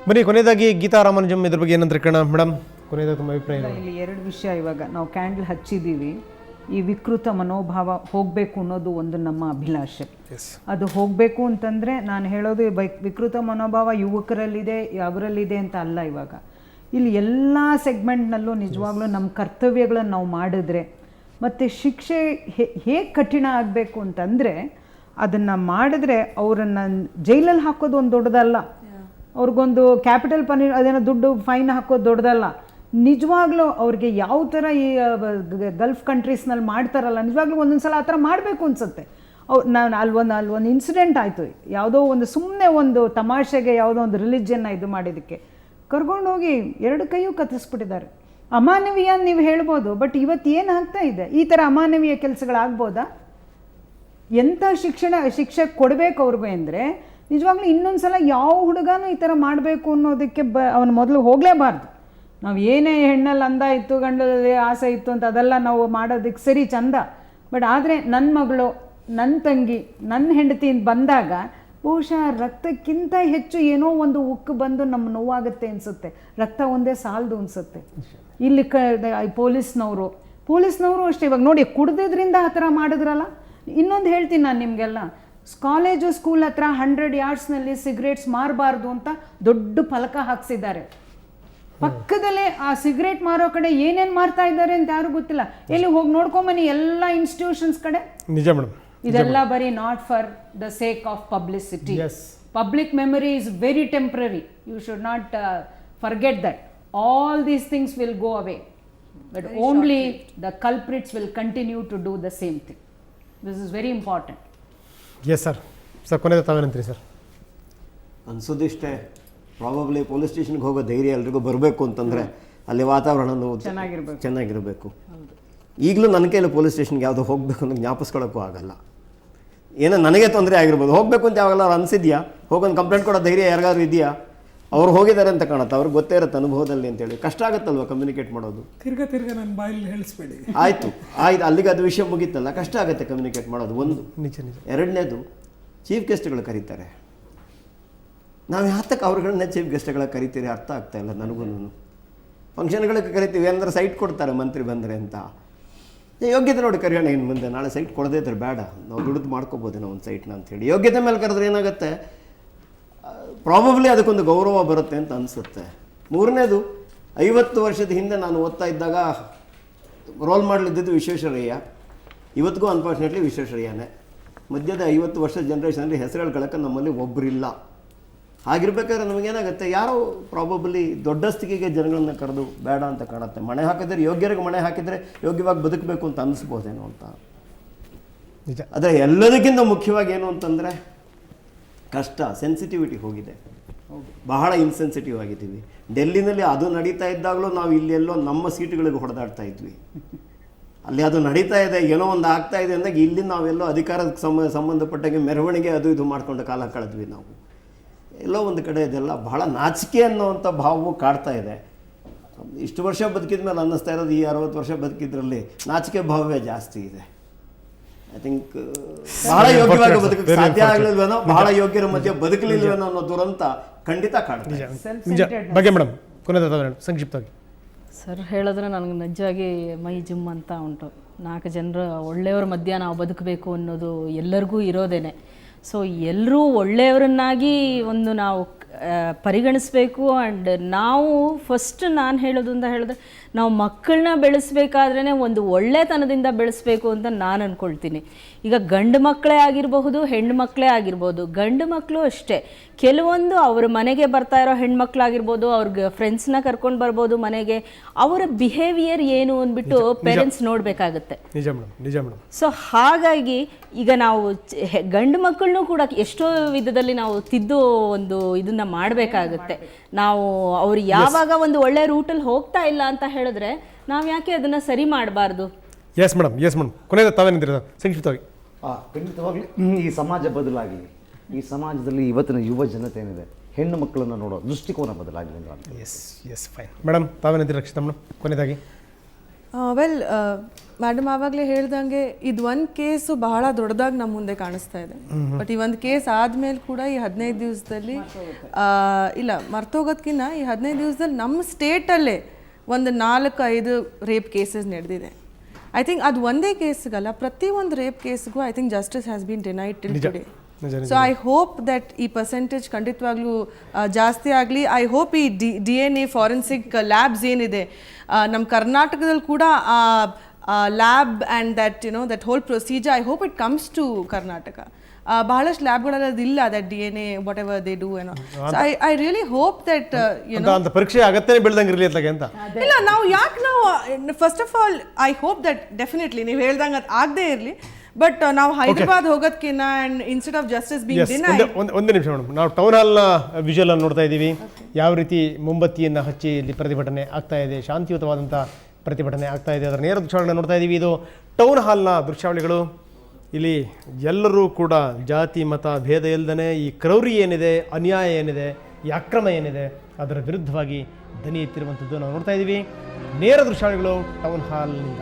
Speaker 1: ಬನ್ನಿ, ಕೊನೆಯದಾಗಿ ಗೀತಾ ರಾಮಾನುಜಂ ಇದ್ರ ಬಗ್ಗೆ ಏನಂತ ಕಣ ಮೇಡಮ್, ಕೊನೆಯದಾಗಿ ತುಂಬ ಅಭಿಪ್ರಾಯ?
Speaker 6: ಇಲ್ಲಿ ಎರಡು ವಿಷಯ. ಇವಾಗ ನಾವು ಕ್ಯಾಂಡಲ್ ಹಚ್ಚಿದ್ದೀವಿ, ಈ ವಿಕೃತ ಮನೋಭಾವ ಹೋಗಬೇಕು ಅನ್ನೋದು ಒಂದು ನಮ್ಮ ಅಭಿಲಾಷೆ. ಅದು ಹೋಗಬೇಕು ಅಂತಂದರೆ ನಾನು ಹೇಳೋದು ವಿಕೃತ ಮನೋಭಾವ ಯುವಕರಲ್ಲಿದೆ, ಅವರಲ್ಲಿದೆ ಅಂತ ಅಲ್ಲ. ಇವಾಗ ಇಲ್ಲಿ ಎಲ್ಲ ಸೆಗ್ಮೆಂಟ್ನಲ್ಲೂ ನಿಜವಾಗ್ಲೂ ನಮ್ಮ ಕರ್ತವ್ಯಗಳನ್ನು ನಾವು ಮಾಡಿದ್ರೆ, ಮತ್ತು ಶಿಕ್ಷೆ ಹೇಗೆ ಕಠಿಣ ಆಗಬೇಕು ಅಂತಂದರೆ ಅದನ್ನು ಮಾಡಿದ್ರೆ ಅವರನ್ನು ಜೈಲಲ್ಲಿ ಹಾಕೋದು ಒಂದು ದೊಡ್ಡದಲ್ಲ, ಅವ್ರಿಗೊಂದು ಕ್ಯಾಪಿಟಲ್ ಅದೇನೋ ದುಡ್ಡು ಫೈನ್ ಹಾಕೋದು ದೊಡ್ಡದಲ್ಲ. ನಿಜವಾಗ್ಲೂ ಅವ್ರಿಗೆ ಯಾವ ಥರ ಈ ಗಲ್ಫ್ ಕಂಟ್ರೀಸ್ನಲ್ಲಿ ಮಾಡ್ತಾರಲ್ಲ, ನಿಜವಾಗ್ಲೂ ಒಂದೊಂದು ಸಲ ಆ ಥರ ಮಾಡಬೇಕು ಅನಿಸುತ್ತೆ. ನಾನು ಅಲ್ಲೊಂದು ಇನ್ಸಿಡೆಂಟ್ ಆಯಿತು. ಯಾವುದೋ ಒಂದು ಸುಮ್ಮನೆ ಒಂದು ತಮಾಷೆಗೆ ಯಾವುದೋ ಒಂದು ರಿಲಿಜನ್ನ ಇದು ಮಾಡಿದ್ದಕ್ಕೆ ಕರ್ಕೊಂಡೋಗಿ 2 ಕೈಯೂ ಕತ್ತರಿಸ್ಬಿಟ್ಟಿದ್ದಾರೆ. ಅಮಾನವೀಯ ನೀವು ಹೇಳ್ಬೋದು, ಬಟ್ ಇವತ್ತು ಏನು ಆಗ್ತಾ ಇದೆ? ಈ ಥರ ಅಮಾನವೀಯ ಕೆಲಸಗಳಾಗ್ಬೋದಾ? ಎಂಥ ಶಿಕ್ಷೆ ಕೊಡಬೇಕು ಅವ್ರಿಗೆ ಅಂದರೆ ನಿಜವಾಗ್ಲೂ ಇನ್ನೊಂದು ಸಲ ಯಾವ ಹುಡುಗನೂ ಈ ಥರ ಮಾಡಬೇಕು ಅನ್ನೋದಕ್ಕೆ ಅವನು ಮೊದಲು ಹೋಗಲೇಬಾರ್ದು. ನಾವು ಏನೇ ಹೆಣ್ಣಲ್ಲಿ ಅಂದ ಇತ್ತು, ಗಂಡಲ್ಲಿ ಆಸೆ ಇತ್ತು ಅಂತ ಅದೆಲ್ಲ ನಾವು ಮಾಡೋದಕ್ಕೆ ಸರಿ ಚಂದ, ಬಟ್ ಆದರೆ ನನ್ನ ಮಗಳು, ನನ್ನ ತಂಗಿ, ನನ್ನ ಹೆಂಡತಿ ಬಂದಾಗ ಬಹುಶಃ ರಕ್ತಕ್ಕಿಂತ ಹೆಚ್ಚು ಏನೋ ಒಂದು ಉಕ್ಕು ಬಂದು ನಮ್ಮ ನೋವಾಗುತ್ತೆ ಅನಿಸುತ್ತೆ. ರಕ್ತ ಒಂದೇ ಸಾಲದು ಅನಿಸುತ್ತೆ. ಇಲ್ಲಿ ಪೊಲೀಸ್ನವರು ಅಷ್ಟೇ. ಇವಾಗ ನೋಡಿ, ಕುಡ್ದಿದ್ರಿಂದ ಆ ಥರ ಮಾಡಿದ್ರಲ್ಲ. ಇನ್ನೊಂದು ಹೇಳ್ತೀನಿ ನಾನು ನಿಮಗೆಲ್ಲ, ಕಾಲೇಜು ಸ್ಕೂಲ್ ಹತ್ರ 100 yardsನಲ್ಲಿ ಸಿಗರೇಟ್ಸ್ ಮಾರಬಾರ್ದು ಅಂತ ದೊಡ್ಡ ಫಲಕ ಹಾಕ್ಸಿದ್ದಾರೆ. ಪಕ್ಕದಲ್ಲೇ ಆ ಸಿಗರೇಟ್ ಮಾರೋ ಕಡೆ ಏನೇನು ಮಾರ್ತಾ ಇದ್ದಾರೆ ಅಂತ ಯಾರು ಗೊತ್ತಿಲ್ಲ. ಎಲ್ಲಿ ಹೋಗಿ ನೋಡ್ಕೊಂಬನ್ನಿ ಎಲ್ಲ ಇನ್ಸ್ಟಿಟ್ಯೂಷನ್ಸ್ ಕಡೆ.
Speaker 1: ನಿಜ ಮೇಡಮ್,
Speaker 6: ಇದೆಲ್ಲ ಬರೀ not for the sake of publicity. Public memory is very temporary. You should not forget that. All these things will go away, but only the culprits will continue to do the same thing. This is very important.
Speaker 1: Yes sir. ಕೊನೆಯದ ತಾವೇನಂತೀರಿ sir?
Speaker 5: ಅನ್ಸೋದಿಷ್ಟೇ, probably police ಸ್ಟೇಷನ್ಗೆ ಹೋಗೋ ಧೈರ್ಯ ಎಲ್ರಿಗೂ ಬರಬೇಕು ಅಂತಂದರೆ ಅಲ್ಲಿ ವಾತಾವರಣ ಚೆನ್ನಾಗಿರಬೇಕು. ಈಗಲೂ ನನ್ನ ಕೈಯಲ್ಲಿ ಪೊಲೀಸ್ ಸ್ಟೇಷನ್ಗೆ ಯಾವುದೋ ಹೋಗಬೇಕು ಅಂತ ಜ್ಞಾಪಿಸ್ಕೊಳ್ಳೋಕ್ಕೂ ಆಗಲ್ಲ. ಏನೋ ನನಗೆ ತೊಂದರೆ ಆಗಿರ್ಬೋದು, ಹೋಗಬೇಕು ಅಂತ ಯಾವಾಗಲ್ಲ ಅವ್ರು ಅನಿಸಿದ್ಯಾ, ಹೋಗೊಂದು ಕಂಪ್ಲೇಂಟ್ ಕೊಡೋ ಧೈರ್ಯ ಯಾರಿಗಾದ್ರು ಇದೆಯಾ? ಅವ್ರು ಹೋಗಿದ್ದಾರೆ ಅಂತ ಕಾಣುತ್ತೆ, ಅವ್ರಿಗೆ ಗೊತ್ತೇ ಇರುತ್ತೆ ಅನುಭವದಲ್ಲಿ ಅಂತೇಳಿ. ಕಷ್ಟ ಆಗುತ್ತಲ್ವ ಕಮ್ಯುನಿಕೇಟ್ ಮಾಡೋದು.
Speaker 2: ತಿರ್ಗ ನನ್ನ ಬಾಯಲ್ಲಿ ಹೇಳಿಸ್ಬೇಡಿ.
Speaker 5: ಆಯಿತು ಅಲ್ಲಿಗೆ ಅದು ವಿಷಯ ಮುಗೀತಲ್ಲ, ಕಷ್ಟ ಆಗುತ್ತೆ ಕಮ್ಯುನಿಕೇಟ್ ಮಾಡೋದು ಒಂದು. ಎರಡನೇದು ಚೀಫ್ ಗೆಸ್ಟ್ಗಳು ಕರೀತಾರೆ. ನಾವು ಯಾತಕ್ಕೆ ಅವ್ರುಗಳನ್ನೇ ಚೀಫ್ ಗೆಸ್ಟ್ಗಳ ಕರಿತೀರಿ ಅರ್ಥ ಆಗ್ತಾ ಇಲ್ಲ ನನಗೂ. ಫಂಕ್ಷನ್ಗಳಿಗೆ ಕರಿತೀವಿ ಅಂದರೆ ಸೈಟ್ ಕೊಡ್ತಾರೆ ಮಂತ್ರಿ ಬಂದರೆ ಅಂತ. ಯೋಗ್ಯತೆ ನೋಡಿ ಕರೆಯೋಣ ಇನ್ನು ಮುಂದೆ. ನಾಳೆ ಸೈಟ್ ಕೊಡದೇ ಇದ್ರೆ ಬೇಡ, ನಾವು ದುಡಿದು ಮಾಡ್ಕೋಬೋದು ನಾವು ಒಂದು ಸೈಟ್ನ ಅಂಥೇಳಿ. ಯೋಗ್ಯತೆ ಮೇಲೆ ಕರೆದ್ರೆ ಏನಾಗುತ್ತೆ, ಪ್ರಾಬಬ್ಲಿ ಅದಕ್ಕೊಂದು ಗೌರವ ಬರುತ್ತೆ ಅಂತ ಅನಿಸುತ್ತೆ. ಮೂರನೇದು, 50 ವರ್ಷದ ಹಿಂದೆ ನಾನು ಓದ್ತಾ ಇದ್ದಾಗ ರೋಲ್ ಮಾಡಲಿದ್ದು ವಿಶ್ವೇಶ್ವರಯ್ಯ. ಇವತ್ತಿಗೂ ಅನ್ಫಾರ್ಚುನೇಟ್ಲಿ ವಿಶ್ವೇಶ್ವರಯ್ಯನೇ. ಮಧ್ಯದ 50 ವರ್ಷದ ಜನ್ರೇಷನಲ್ಲಿ ಹೆಸರು ಹೇಳ್ಕೊಳ್ಳೋಕೆ ನಮ್ಮಲ್ಲಿ ಒಬ್ಬರಿಲ್ಲ. ಹಾಗಿರ್ಬೇಕಾದ್ರೆ ನಮಗೇನಾಗುತ್ತೆ, ಯಾರೋ ಪ್ರಾಬಬ್ಲಿ ದೊಡ್ಡ ಸ್ಥಿತಿಗೆ ಜನಗಳನ್ನ ಕರೆದು ಬೇಡ ಅಂತ ಕಾಣುತ್ತೆ. ಮಣೆ ಹಾಕಿದ್ರೆ ಯೋಗ್ಯರಿಗೆ ಮಣೆ ಹಾಕಿದರೆ ಯೋಗ್ಯವಾಗಿ ಬದುಕಬೇಕು ಅಂತ ಅನಿಸ್ಬೋದೇನೋ ಅಂತ.
Speaker 1: ನಿಜ.
Speaker 5: ಆದರೆ ಎಲ್ಲದಕ್ಕಿಂತ ಮುಖ್ಯವಾಗಿ ಏನು ಅಂತಂದರೆ ಕಷ್ಟ, ಸೆನ್ಸಿಟಿವಿಟಿ ಹೋಗಿದೆ. ಬಹಳ ಇನ್ಸೆನ್ಸಿಟಿವ್ ಆಗಿದ್ದೀವಿ. ಡೆಲ್ಲಿನಲ್ಲಿ ಅದು ನಡೀತಾ ಇದ್ದಾಗಲೂ ನಾವು ಇಲ್ಲೆಲ್ಲೋ ನಮ್ಮ ಸೀಟುಗಳಿಗೆ ಹೊಡೆದಾಡ್ತಾ ಇದ್ವಿ. ಅಲ್ಲಿ ಅದು ನಡೀತಾ ಇದೆ, ಏನೋ ಒಂದು ಆಗ್ತಾ ಇದೆ ಅಂದಾಗ ಇಲ್ಲಿ ನಾವೆಲ್ಲೋ ಅಧಿಕಾರಕ್ಕೆ ಸಂಬಂಧಪಟ್ಟಾಗೆ ಮೆರವಣಿಗೆ ಅದು ಇದು ಮಾಡ್ಕೊಂಡು ಕಾಲ ಕಳೆದ್ವಿ ನಾವು. ಎಲ್ಲೋ ಒಂದು ಕಡೆ ಇದೆಲ್ಲ ಬಹಳ ನಾಚಿಕೆ ಅನ್ನೋವಂಥ ಭಾವವು ಕಾಡ್ತಾ ಇದೆ. ಇಷ್ಟು ವರ್ಷ ಬದುಕಿದ ಮೇಲೆ ಅನ್ನಿಸ್ತಾ ಇರೋದು ಈ 60 ವರ್ಷ ಬದುಕಿದ್ರಲ್ಲಿ ನಾಚಿಕೆ ಭಾವವೇ ಜಾಸ್ತಿ ಇದೆ. ಐ ಥಿಂಕ್ ಬಹಳ ಯೋಗ್ಯವಾಗಿ ಬದುಕಕ್ಕೆ ಸಾಧ್ಯ ಆಗಲಿಲ್ವೇನೋ, ಬಹಳ ಯೋಗ್ಯರ ಮಧ್ಯೆ ಬದುಕಲಿಲ್ವೇನೋ ಅನ್ನೋ ದುರಂತ ಖಂಡಿತ ಕಾಡ್ತಾ ಇದೆ.
Speaker 1: ಬಗ್ಗೆ ಮೇಡಮ್ ಸಂಕ್ಷಿಪ್ತವಾಗಿ
Speaker 3: ಸರ್ ಹೇಳಿದ್ರೆ ನನಗೆ ನಿಜವಾಗಿ ಮೈ ಜುಮ್ ಅಂತ ಉಂಟು. 4 ಜನರ ಒಳ್ಳೆಯವ್ರ ಮಧ್ಯ ನಾವು ಬದುಕಬೇಕು ಅನ್ನೋದು ಎಲ್ಲರಿಗೂ ಇರೋದೇನೆ. ಸೊ ಎಲ್ಲರೂ ಒಳ್ಳೆಯವರನ್ನಾಗಿ ಒಂದು ನಾವು ಪರಿಗಣಿಸಬೇಕು. ಆ್ಯಂಡ್ ನಾವು ಫಸ್ಟ್ ನಾನು ಹೇಳೋದು ಅಂತ ಹೇಳಿದ್ರೆ, ನಾವು ಮಕ್ಕಳನ್ನ ಬೆಳೆಸಬೇಕಾದ್ರೇ ಒಂದು ಒಳ್ಳೆತನದಿಂದ ಬೆಳೆಸಬೇಕು ಅಂತ ನಾನು ಅಂದ್ಕೊಳ್ತೀನಿ. ಈಗ ಗಂಡು ಮಕ್ಕಳೇ ಆಗಿರಬಹುದು, ಹೆಣ್ಣು ಮಕ್ಕಳೇ ಆಗಿರ್ಬೋದು. ಗಂಡು ಮಕ್ಕಳು ಅಷ್ಟೇ, ಕೆಲವೊಂದು ಅವ್ರ ಮನೆಗೆ ಬರ್ತಾ ಇರೋ ಹೆಣ್ಮಕ್ಳಾಗಿರ್ಬೋದು, ಅವ್ರಿಗೆ ಫ್ರೆಂಡ್ಸ್ನ ಕರ್ಕೊಂಡು ಬರ್ಬೋದು ಮನೆಗೆ, ಅವರ ಬಿಹೇವಿಯರ್ ಏನು ಅಂದ್ಬಿಟ್ಟು ಪೇರೆಂಟ್ಸ್ ನೋಡಬೇಕಾಗುತ್ತೆ.
Speaker 1: ನಿಜ ಮೇಡಮ್, ನಿಜ ಮೇಡಮ್.
Speaker 3: ಸೊ ಹಾಗಾಗಿ ಈಗ ನಾವು ಗಂಡು ಮಕ್ಕಳನ್ನೂ ಕೂಡ ಎಷ್ಟೋ ವಿಧದಲ್ಲಿ ನಾವು ತಿದ್ದು ಒಂದು ಇದನ್ನ ಮಾಡಬೇಕಾಗುತ್ತೆ. ನಾವು ಅವ್ರು ಯಾವಾಗ ಒಂದು ಒಳ್ಳೆ ರೂಟಲ್ಲಿ ಹೋಗ್ತಾ ಇಲ್ಲ ಅಂತ ಹೇಳಿದ್ರೆ ನಾವು ಯಾಕೆ ಅದನ್ನ ಸರಿ ಮಾಡಬಾರ್ದು?
Speaker 1: Yes madam, yes madam. ಕೊನೆಯದ ತಾವೇನಿದ್ದೀರ ಸಂಕ್ಷಿಪ್ತವಾಗಿ?
Speaker 7: ಖಂಡಿತವಾಗ್ಲಿ ಈ ಸಮಾಜ ಬದಲಾಗಲಿ, ಈ ಸಮಾಜದಲ್ಲಿ ಇವತ್ತಿನ ಯುವ ಜನತೆ ಏನಿದೆ, ಹೆಣ್ಣು ಮಕ್ಕಳನ್ನು ನೋಡೋ ದೃಷ್ಟಿಕೋನ ಬದಲಾಗಲಿ ಅಂತ.
Speaker 1: Yes fine madam. ತಾವೇನಿದ್ದೀರ ರಕ್ಷಿತಾ ಮೇಡಮ್ ಕೊನೆಯದಾಗಿ?
Speaker 4: ವೆಲ್, ಮೇಡಮ್ ಆವಾಗಲೇ ಹೇಳ್ದಂಗೆ ಇದು ಒಂದು ಕೇಸು ಬಹಳ ದೊಡ್ಡದಾಗಿ ನಮ್ಮ ಮುಂದೆ ಕಾಣಿಸ್ತಾ ಇದೆ. ಬಟ್ ಈ ಒಂದು ಕೇಸ್ ಆದಮೇಲೆ ಕೂಡ ಈ 15 ದಿವಸದಲ್ಲಿ ಇಲ್ಲ ಮರ್ತೋಗೋದಕ್ಕಿಂತ ಈ 15 ದಿವಸದಲ್ಲಿ ನಮ್ಮ ಸ್ಟೇಟಲ್ಲೇ ಒಂದು 4-5 ರೇಪ್ ಕೇಸಸ್ ನಡೆದಿದೆ. ಐ ಥಿಂಕ್ ಅದು ಒಂದೇ ಕೇಸ್ಗಲ್ಲ, ಪ್ರತಿಯೊಂದು ರೇಪ್ ಕೇಸ್ಗೂ I think justice has been denied till today. So I hope that ಈ ಪರ್ಸೆಂಟೇಜ್ ಖಂಡಿತವಾಗ್ಲೂ ಜಾಸ್ತಿ ಆಗಲಿ. ಐ ಹೋಪ್ ಈ DNA ಫಾರೆನ್ಸಿಕ್ ಲ್ಯಾಬ್ಸ್ ಏನಿದೆ ನಮ್ಮ ಕರ್ನಾಟಕದಲ್ಲಿ ಕೂಡ lab and that whole procedure, I hope it comes to Karnataka. ಬಹಳಷ್ಟು ಲ್ಯಾಬ್ಗಳಲ್ಲಿ ಅದಿಲ್ಲ, that DNA whatever they do ಏನೋ. ಐ ರಿಯಲಿ ಹೋಪ್ ದಟ್
Speaker 1: ಅಂತ ಪರೀಕ್ಷೆ ಅಗತ್ಯನೇ ಬೆಳ್ದಂಗೆ ಇರಲಿ ಅಂತ.
Speaker 4: ಇಲ್ಲ, ನಾವು ಯಾಕೆ ನಾವು first of all I hope that definitely ನೀವು ಹೇಳ್ದಂಗೆ ಅದು ಆಗದೇ ಇರಲಿ. ಬಟ್ ನಾವು ಹೈದರಾಬಾದ್ ಹೋಗೋದಕ್ಕಿಂತ and instead of justice being denied.
Speaker 1: ಒಂದು ನಿಮಿಷ ಮೇಡಮ್, ನಾವು ಟೌನ್ ಹಾಲ್ನ ವಿಜುವಲ್ ಅನ್ನು ನೋಡ್ತಾ ಇದ್ದೀವಿ. ಯಾವ ರೀತಿ ಮೊಂಬತ್ತಿಯನ್ನು ಹಚ್ಚಿ ಇಲ್ಲಿ ಪ್ರತಿಭಟನೆ ಆಗ್ತಾ ಇದೆ, ಶಾಂತಿಯುತವಾದಂಥ ಪ್ರತಿಭಟನೆ ಆಗ್ತಾ ಇದೆ. ಅದರ ನೇರ ದೃಶ್ಯಾವಳಿನ ನೋಡ್ತಾ ಇದ್ದೀವಿ. ಇದು ಟೌನ್ ಹಾಲ್ನ ದೃಶ್ಯಾವಳಿಗಳು. ಇಲ್ಲಿ ಎಲ್ಲರೂ ಕೂಡ ಜಾತಿ ಮತ ಭೇದ ಇಲ್ಲದೇ ಈ ಕ್ರೌರ್ಯ ಏನಿದೆ, ಅನ್ಯಾಯ ಏನಿದೆ, ಈ ಅಕ್ರಮ ಏನಿದೆ ಅದರ ವಿರುದ್ಧವಾಗಿ ದನಿ ಎತ್ತಿರುವಂಥದ್ದು ನಾವು ನೋಡ್ತಾ ಇದ್ದೀವಿ. ನೇರ ದೃಶ್ಯಾವಳಿಗಳು ಟೌನ್ ಹಾಲ್ನಿಂದ.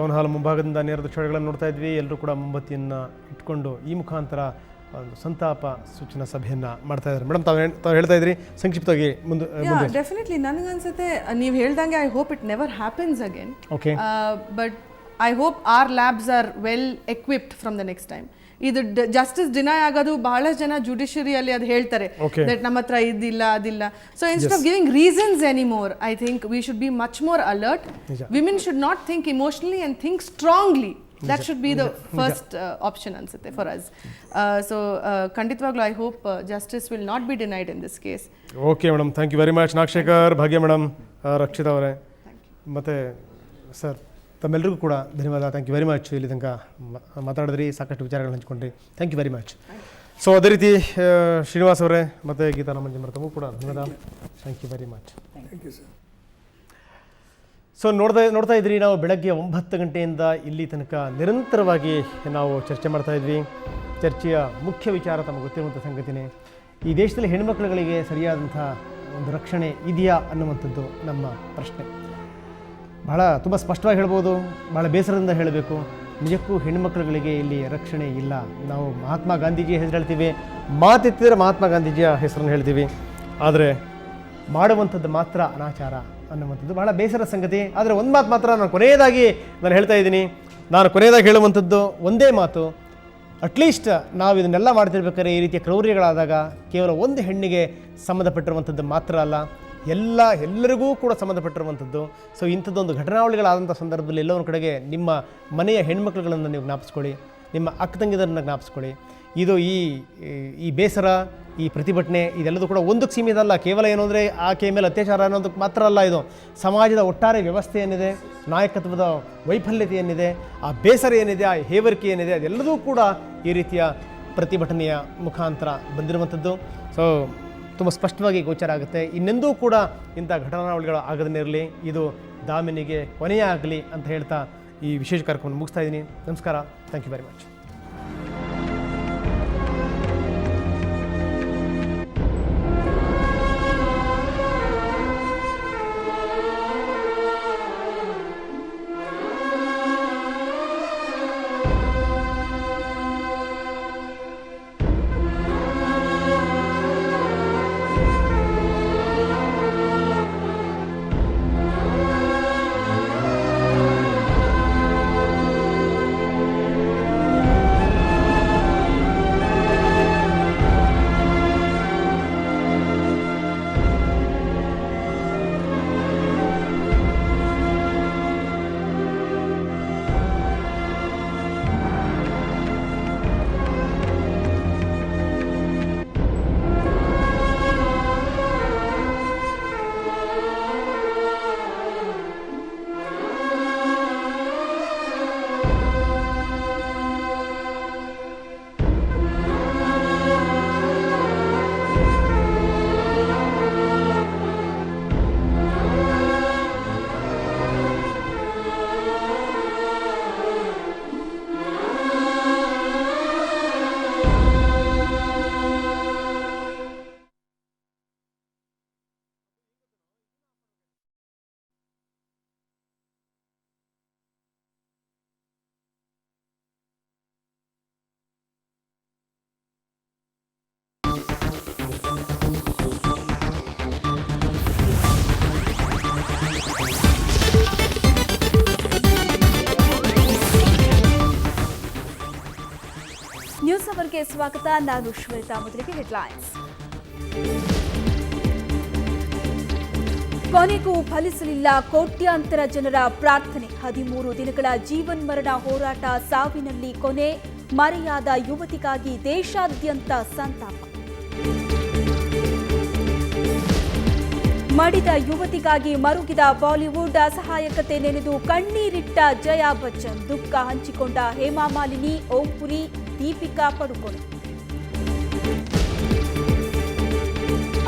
Speaker 1: ಟೌನ್ ಹಾಲ್ ಮುಂಭಾಗದಿಂದ ನೇರ ದೃಶ್ಯಗಳನ್ನು ನೋಡ್ತಾ ಇದ್ವಿ. ಎಲ್ಲರೂ ಕೂಡ ಮೊಂಬತ್ತಿಯನ್ನು ಇಟ್ಕೊಂಡು ಈ ಮುಖಾಂತರ ಒಂದು ಸಂತಾಪ ಸೂಚನಾ ಸಭೆಯನ್ನು ಮಾಡ್ತಾ ಇದ್ದಾರೆ. ಮೇಡಮ್ ತಾವು ಹೇಳ್ತಾ ಇದ್ರಿ, ಸಂಕ್ಷಿಪ್ತವಾಗಿ ಮುಂದೆ.
Speaker 4: ಡೆಫಿನೆಟ್ಲಿ ನನಗನ್ಸುತ್ತೆ ನೀವು ಹೇಳ್ದಂಗೆ I hope it never happens again.
Speaker 1: Okay,
Speaker 4: but I hope our labs are well equipped from the next time. ಇದು ಜಸ್ಟಿಸ್ ಡಿನೈ ಆಗೋದು ಬಹಳಷ್ಟು ಜನ ಜುಡಿಷಿಯರಿಯಲ್ಲಿ ಅದು ಹೇಳ್ತಾರೆ ದಟ್ ನಮ್ಮ ಹತ್ರ ಇದಿಲ್ಲ ಅದಿಲ್ಲ. So instead of giving reasons anymore, I think we should be much more alert. Women should not think emotionally and think strongly. That should be the first option ansate for us. So ಖಂಡಿತವಾಗ್ಲೂ I hope justice will not be denied in this case.
Speaker 1: Okay madam, thank you very much. Nagashekar, Bhagya madam, Rakshita ಅವರೇ ಮತ್ತು sir ತಮ್ಮೆಲ್ಲರಿಗೂ ಕೂಡ ಧನ್ಯವಾದ. Thank you very much. ಇಲ್ಲಿ ತನಕ ಮಾತಾಡಿದ್ರಿ, ಸಾಕಷ್ಟು ವಿಚಾರಗಳನ್ನು ಹಂಚ್ಕೊಂಡ್ರಿ. Thank you very much. So ಅದೇ ರೀತಿ ಶ್ರೀನಿವಾಸ್ ಅವರೇ ಮತ್ತು ಗೀತಾ ರಾಮಂಜನ್ ತಮಗೂ ಕೂಡ ಧನ್ಯವಾದ. Thank you very much.
Speaker 2: Thank you sir.
Speaker 1: So ನೋಡ್ತಾ ಇದ್ರಿ, ನಾವು ಬೆಳಗ್ಗೆ 9 ಗಂಟೆಯಿಂದ ಇಲ್ಲಿ ತನಕ ನಿರಂತರವಾಗಿ ನಾವು ಚರ್ಚೆ ಮಾಡ್ತಾ ಇದ್ವಿ. ಚರ್ಚೆಯ ಮುಖ್ಯ ವಿಚಾರ ತಮಗೆ ಗೊತ್ತಿರುವಂಥ ಸಂಗತಿನೇ, ಈ ದೇಶದಲ್ಲಿ ಹೆಣ್ಮಕ್ಳುಗಳಿಗೆ ಸರಿಯಾದಂಥ ಒಂದು ರಕ್ಷಣೆ ಇದೆಯಾ ಅನ್ನುವಂಥದ್ದು ನಮ್ಮ ಪ್ರಶ್ನೆ. ತುಂಬ ಸ್ಪಷ್ಟವಾಗಿ ಹೇಳ್ಬೋದು, ಭಾಳ ಬೇಸರದಿಂದ ಹೇಳಬೇಕು, ನಿಜಕ್ಕೂ ಹೆಣ್ಮಕ್ಳುಗಳಿಗೆ ಇಲ್ಲಿ ರಕ್ಷಣೆ ಇಲ್ಲ. ನಾವು ಮಹಾತ್ಮ ಗಾಂಧೀಜಿಯ ಹೆಸರು ಹೇಳ್ತೀವಿ, ಮಾತೆತ್ತಿದ್ರೆ ಮಹಾತ್ಮ ಗಾಂಧೀಜಿಯ ಹೆಸರನ್ನು ಹೇಳ್ತೀವಿ, ಆದರೆ ಮಾಡುವಂಥದ್ದು ಮಾತ್ರ ಅನಾಚಾರ ಅನ್ನುವಂಥದ್ದು ಬಹಳ ಬೇಸರ ಸಂಗತಿ. ಆದರೆ ಒಂದು ಮಾತು ಮಾತ್ರ ನಾನು ಕೊನೆಯದಾಗಿ ಹೇಳ್ತಾ ಇದ್ದೀನಿ. ನಾನು ಕೊನೆಯದಾಗಿ ಹೇಳುವಂಥದ್ದು ಒಂದೇ ಮಾತು, ಅಟ್ಲೀಸ್ಟ್ ನಾವು ಇದನ್ನೆಲ್ಲ ಮಾಡ್ತಿರ್ಬೇಕಾದ್ರೆ ಈ ರೀತಿಯ ಕ್ರೌರ್ಯಗಳಾದಾಗ ಕೇವಲ ಒಂದು ಹೆಣ್ಣಿಗೆ ಸಂಬಂಧಪಟ್ಟಿರುವಂಥದ್ದು ಮಾತ್ರ ಅಲ್ಲ, ಎಲ್ಲರಿಗೂ ಕೂಡ ಸಂಬಂಧಪಟ್ಟಿರುವಂಥದ್ದು. ಸೊ ಇಂಥದ್ದೊಂದು ಘಟನಾವಳಿಗಳಾದಂಥ ಸಂದರ್ಭದಲ್ಲಿ ಎಲ್ಲೋ ಒಂದು ಕಡೆಗೆ ನಿಮ್ಮ ಮನೆಯ ಹೆಣ್ಮಕ್ಳುಗಳನ್ನು ನೀವು ಜ್ಞಾಪಿಸ್ಕೊಳ್ಳಿ, ನಿಮ್ಮ ಅಕ್ಕ ತಂಗಿದರನ್ನು ಜ್ಞಾಪಿಸ್ಕೊಳ್ಳಿ. ಇದು ಈ ಬೇಸರ, ಈ ಪ್ರತಿಭಟನೆ ಇದೆಲ್ಲದೂ ಕೂಡ ಒಂದಕ್ಕೆ ಸೀಮಿತ ಅಲ್ಲ. ಕೇವಲ ಏನು ಅಂದರೆ ಆಕೆಯ ಮೇಲೆ ಅತ್ಯಾಚಾರ ಅನ್ನೋದಕ್ಕೆ ಮಾತ್ರ ಅಲ್ಲ, ಇದು ಸಮಾಜದ ಒಟ್ಟಾರೆ ವ್ಯವಸ್ಥೆ ಏನಿದೆ, ನಾಯಕತ್ವದ ವೈಫಲ್ಯತೆ ಏನಿದೆ, ಆ ಬೇಸರ ಏನಿದೆ, ಆ ಹೇವರಿಕೆ ಏನಿದೆ, ಅದೆಲ್ಲದೂ ಕೂಡ ಈ ರೀತಿಯ ಪ್ರತಿಭಟನೆಯ ಮುಖಾಂತರ ಬಂದಿರುವಂಥದ್ದು. ಸೊ ತುಂಬ ಸ್ಪಷ್ಟವಾಗಿ ಗೋಚರ ಆಗುತ್ತೆ. ಇನ್ನೆಂದೂ ಕೂಡ ಇಂಥ ಘಟನಾವಳಿಗಳು ಆಗದೇ ಇರಲಿ, ಇದು ದಾಮಿನಿಗೆ ಕೊನೆಯೇ ಆಗಲಿ ಅಂತ ಹೇಳ್ತಾ ಈ ವಿಶೇಷ ಕಾರ್ಯಕ್ರಮವನ್ನು ಮುಗಿಸ್ತಾ ಇದ್ದೀನಿ. ನಮಸ್ಕಾರ. Thank you very much.
Speaker 8: News ಅವರ್ಗೆ ಸ್ವಾಗತ. ನಾನು ಶ್ವೇತಾ. ಮೊದಲಿಗೆ ಹೆಡ್ಲೈನ್ಸ್. ಕೊನೆಗೂ ಫಲಿಸಲಿಲ್ಲ ಕೋಟ್ಯಾಂತರ ಜನರ ಪ್ರಾರ್ಥನೆ. 13 ದಿನಗಳ ಜೀವನ್ಮರಣ ಹೋರಾಟ ಸಾವಿನಲ್ಲಿ ಕೊನೆ. ಮರೆಯಾದ ಯುವತಿಗಾಗಿ ದೇಶಾದ್ಯಂತ ಸಂತಾಪ. ಮಡಿದ ಯುವತಿಗಾಗಿ ಮರುಗಿದ ಬಾಲಿವುಡ್. ಅಸಹಾಯಕತೆ ನೆನೆದು ಕಣ್ಣೀರಿಟ್ಟ ಜಯಾ ಬಚ್ಚನ್. ದುಃಖ ಹಂಚಿಕೊಂಡ ಹೇಮಾ ಮಾಲಿನಿ, ಓಂ ಪುರಿ, ದೀಪಿಕಾ ಪಡುಕೋಣೆ.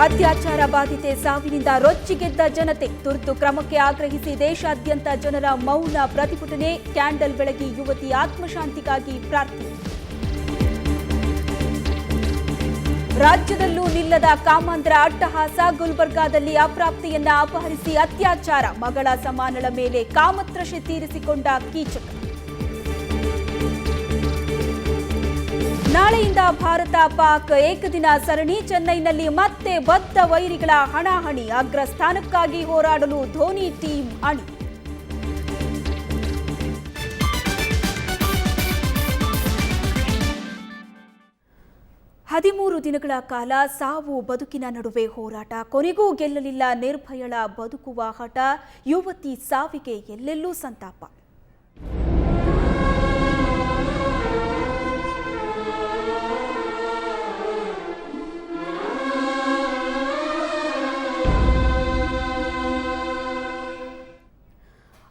Speaker 8: ಅತ್ಯಾಚಾರ ಬಾಧಿತೆ ಸಾವಿನಿಂದ ರೊಚ್ಚಿಗೆದ್ದ ಜನತೆ. ತುರ್ತು ಕ್ರಮಕ್ಕೆ ಆಗ್ರಹಿಸಿ ದೇಶಾದ್ಯಂತ ಜನರ ಮೌನ ಪ್ರತಿಭಟನೆ. ಕ್ಯಾಂಡಲ್ ಬೆಳಗಿ ಯುವತಿ ಆತ್ಮಶಾಂತಿಗಾಗಿ ಪ್ರಾರ್ಥನೆ. ರಾಜ್ಯದಲ್ಲೂ ನಿಲ್ಲದ ಕಾಮಾಂಧ್ರ ಅಟ್ಟಹಾಸ. ಗುಲ್ಬರ್ಗಾದಲ್ಲಿ ಅಪ್ರಾಪ್ತೆಯನ್ನ ಅಪಹರಿಸಿ ಅತ್ಯಾಚಾರ. ಮಗಳ ಸಮಾನಳ ಮೇಲೆ ಕಾಮತ್ರಷೆ ತೀರಿಸಿಕೊಂಡ ಕೀಚಕ. ನಾಳೆಯಿಂದ ಭಾರತ ಪಾಕ್ ಏಕದಿನ ಸರಣಿ. ಚೆನ್ನೈನಲ್ಲಿ ಮತ್ತೆ ಬದ್ಧ ವೈರಿಗಳ ಹಣಾಹಣಿ. ಅಗ್ರ ಸ್ಥಾನಕ್ಕಾಗಿ ಹೋರಾಡಲು ಧೋನಿ ಟೀಮ್ ಅಣಿ. ಹದಿಮೂರು ದಿನಗಳ ಕಾಲ ಸಾವು ಬದುಕಿನ ನಡುವೆ ಹೋರಾಟ. ಕೊನೆಗೂ ಗೆಲ್ಲಲಿಲ್ಲ ನಿರ್ಭಯಳ ಬದುಕುವ ಹಠ. ಯುವತಿ ಸಾವಿಗೆ ಎಲ್ಲೆಲ್ಲೂ ಸಂತಾಪ.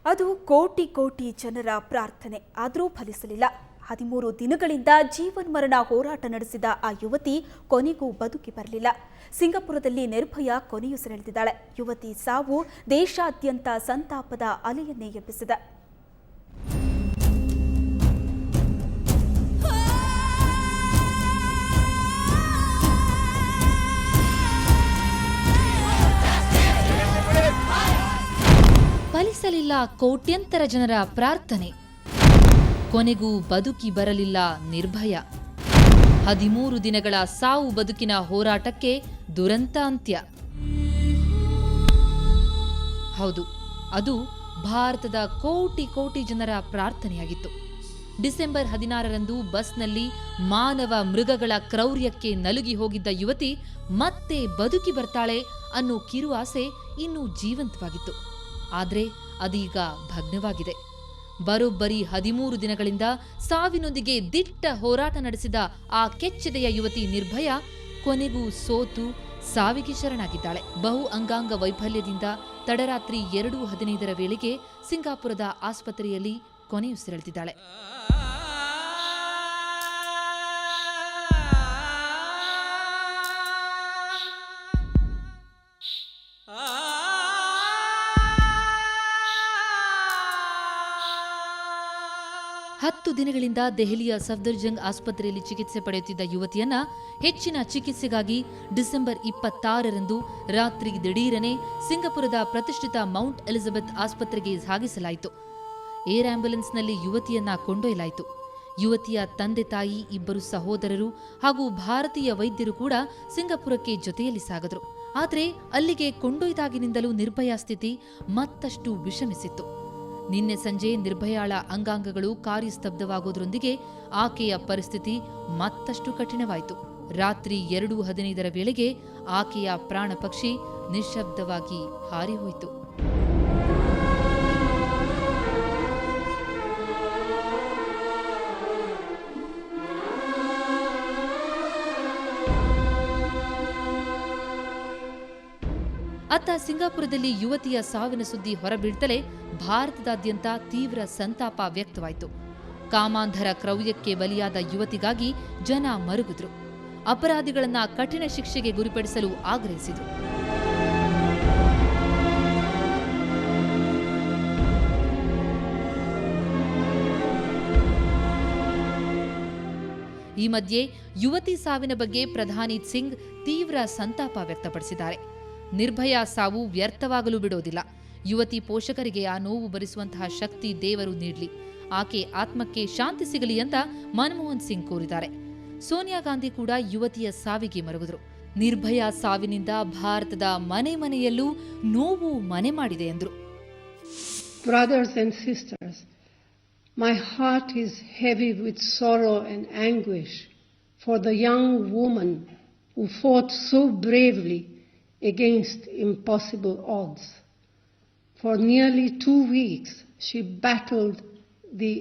Speaker 8: ಅದು ಕೋಟಿ ಕೋಟಿ ಜನರ ಪ್ರಾರ್ಥನೆ. ಆದರೂ ಫಲಿಸಲಿಲ್ಲ. 13 ದಿನಗಳಿಂದ ಜೀವನ್ಮರಣ ಹೋರಾಟ ನಡೆಸಿದ ಆ ಯುವತಿ ಕೊನೆಗೂ ಬದುಕಿ ಬರಲಿಲ್ಲ. ಸಿಂಗಾಪುರದಲ್ಲಿ ನಿರ್ಭಯ ಕೊನೆಯುಸಿರೆಳೆದಿದ್ದಾಳೆ. ಯುವತಿ ಸಾವು ದೇಶಾದ್ಯಂತ ಸಂತಾಪದ ಅಲೆಯನ್ನೇ ಎಬ್ಬಿಸಿದೆ.
Speaker 9: ಫಲಿಸಲಿಲ್ಲ ಕೋಟ್ಯಂತರ ಜನರ ಪ್ರಾರ್ಥನೆ. ಕೊನೆಗೂ ಬದುಕಿ ಬರಲಿಲ್ಲ ನಿರ್ಭಯ. 13 ದಿನಗಳ ಸಾವು ಬದುಕಿನ ಹೋರಾಟಕ್ಕೆ ದುರಂತ ಅಂತ್ಯ. ಹೌದು, ಅದು ಭಾರತದ ಕೋಟಿ ಕೋಟಿ ಜನರ ಪ್ರಾರ್ಥನೆಯಾಗಿತ್ತು. ಡಿಸೆಂಬರ್ 16ರಂದು ಬಸ್ನಲ್ಲಿ ಮಾನವ ಮೃಗಗಳ ಕ್ರೌರ್ಯಕ್ಕೆ ನಲುಗಿ ಹೋಗಿದ್ದ ಯುವತಿ ಮತ್ತೆ ಬದುಕಿ ಬರ್ತಾಳೆ ಅನ್ನೋ ಕಿರು ಆಸೆ ಇನ್ನೂ ಜೀವಂತವಾಗಿತ್ತು. ಆದರೆ ಅದೀಗ ಭಗ್ನವಾಗಿದೆ. ಬರೋಬ್ಬರಿ 13 ದಿನಗಳಿಂದ ಸಾವಿನೊಂದಿಗೆ ದಿಟ್ಟ ಹೋರಾಟ ನಡೆಸಿದ ಆ ಕೆಚ್ಚೆದೆಯ ಯುವತಿ ನಿರ್ಭಯ ಕೊನೆಗೂ ಸೋತು ಸಾವಿಗೆ ಶರಣಾಗಿದ್ದಾಳೆ. ಬಹು ಅಂಗಾಂಗ ವೈಫಲ್ಯದಿಂದ ತಡರಾತ್ರಿ 2:15 ವೇಳೆಗೆ ಸಿಂಗಾಪುರದ ಆಸ್ಪತ್ರೆಯಲ್ಲಿ ಕೊನೆಯುಸಿರೆಳೆದಿದ್ದಾಳೆ. ಹತ್ತು ದಿನಗಳಿಂದ ದೆಹಲಿಯ ಸಫ್ದರ್ಜಂಗ್ ಆಸ್ಪತ್ರೆಯಲ್ಲಿ ಚಿಕಿತ್ಸೆ ಪಡೆಯುತ್ತಿದ್ದ ಯುವತಿಯನ್ನ ಹೆಚ್ಚಿನ ಚಿಕಿತ್ಸೆಗಾಗಿ ಡಿಸೆಂಬರ್ 26ರಂದು ರಾತ್ರಿ ದಿಢೀರನೆ ಸಿಂಗಾಪುರದ ಪ್ರತಿಷ್ಠಿತ ಮೌಂಟ್ ಎಲಿಜಬೆತ್ ಆಸ್ಪತ್ರೆಗೆ ಸಾಗಿಸಲಾಯಿತು. ಏರ್ ಆಂಬ್ಯುಲೆನ್ಸ್ನಲ್ಲಿ ಯುವತಿಯನ್ನ ಕೊಂಡೊಯ್ಯಲಾಯಿತು. ಯುವತಿಯ ತಂದೆ ತಾಯಿ, ಇಬ್ಬರು ಸಹೋದರರು ಹಾಗೂ ಭಾರತೀಯ ವೈದ್ಯರು ಕೂಡ ಸಿಂಗಾಪುರಕ್ಕೆ ಜೊತೆಯಲ್ಲಿ ಸಾಗಿದ್ರು. ಆದರೆ ಅಲ್ಲಿಗೆ ಕೊಂಡೊಯ್ದಾಗಿನಿಂದಲೂ ನಿರ್ಭಯ ಸ್ಥಿತಿ ಮತ್ತಷ್ಟು ವಿಷಮಿಸಿತ್ತು. ನಿನ್ನೆ ಸಂಜೆ ನಿರ್ಭಯಾಳ ಅಂಗಾಂಗಗಳು ಕಾರ್ಯಸ್ತಬ್ಧವಾಗುವುದರೊಂದಿಗೆ ಆಕೆಯ ಪರಿಸ್ಥಿತಿ ಮತ್ತಷ್ಟು ಕಠಿಣವಾಯಿತು. ರಾತ್ರಿ 2:15 ವೇಳೆಗೆ ಆಕೆಯ ಪ್ರಾಣ ಪಕ್ಷಿ ನಿಶ್ಶಬ್ದವಾಗಿ ಹಾರಿಹೋಯಿತು. ಅತ್ತ ಸಿಂಗಾಪುರದಲ್ಲಿ ಯುವತಿಯ ಸಾವಿನ ಸುದ್ದಿ ಹೊರಬೀಳ್ತಲೇ ಭಾರತದಾದ್ಯಂತ ತೀವ್ರ ಸಂತಾಪ ವ್ಯಕ್ತವಾಯಿತು. ಕಾಮಾಂಧರ ಕ್ರೌರ್ಯಕ್ಕೆ ಬಲಿಯಾದ ಯುವತಿಗಾಗಿ ಜನ ಮರುಗಿದ್ರು. ಅಪರಾಧಿಗಳನ್ನ ಕಠಿಣ ಶಿಕ್ಷೆಗೆ ಗುರಿಪಡಿಸಲು ಆಗ್ರಹಿಸಿದರು. ಈ ಮಧ್ಯೆ ಯುವತಿ ಸಾವಿನ ಬಗ್ಗೆ ಪ್ರಧಾನಿ ಸಿಂಗ್ ತೀವ್ರ ಸಂತಾಪ ವ್ಯಕ್ತಪಡಿಸಿದ್ದಾರೆ. ನಿರ್ಭಯ ಸಾವು ವ್ಯರ್ಥವಾಗಲು ಬಿಡೋದಿಲ್ಲ. ಯುವತಿ ಪೋಷಕರಿಗೆ ಆ ನೋವು ಭರಿಸುವಂತಹ ಶಕ್ತಿ ದೇವರು ನೀಡಲಿ, ಆಕೆ ಆತ್ಮಕ್ಕೆ ಶಾಂತಿ ಸಿಗಲಿ ಅಂತ ಮನಮೋಹನ್ ಸಿಂಗ್ ಕೋರಿದ್ದಾರೆ. ಸೋನಿಯಾ ಗಾಂಧಿ ಕೂಡ ಯುವತಿಯ ಸಾವಿಗೆ ಮರುಗಿದ್ರು. ನಿರ್ಭಯ ಸಾವಿನಿಂದ ಭಾರತದ ಮನೆ ಮನೆಯಲ್ಲೂ ನೋವು ಮನೆ ಮಾಡಿದೆ ಎಂದರು.
Speaker 10: Brothers and sisters, my heart is heavy with sorrow and anguish for the young woman who fought so bravely against impossible odds. For nearly 2 weeks, she battled the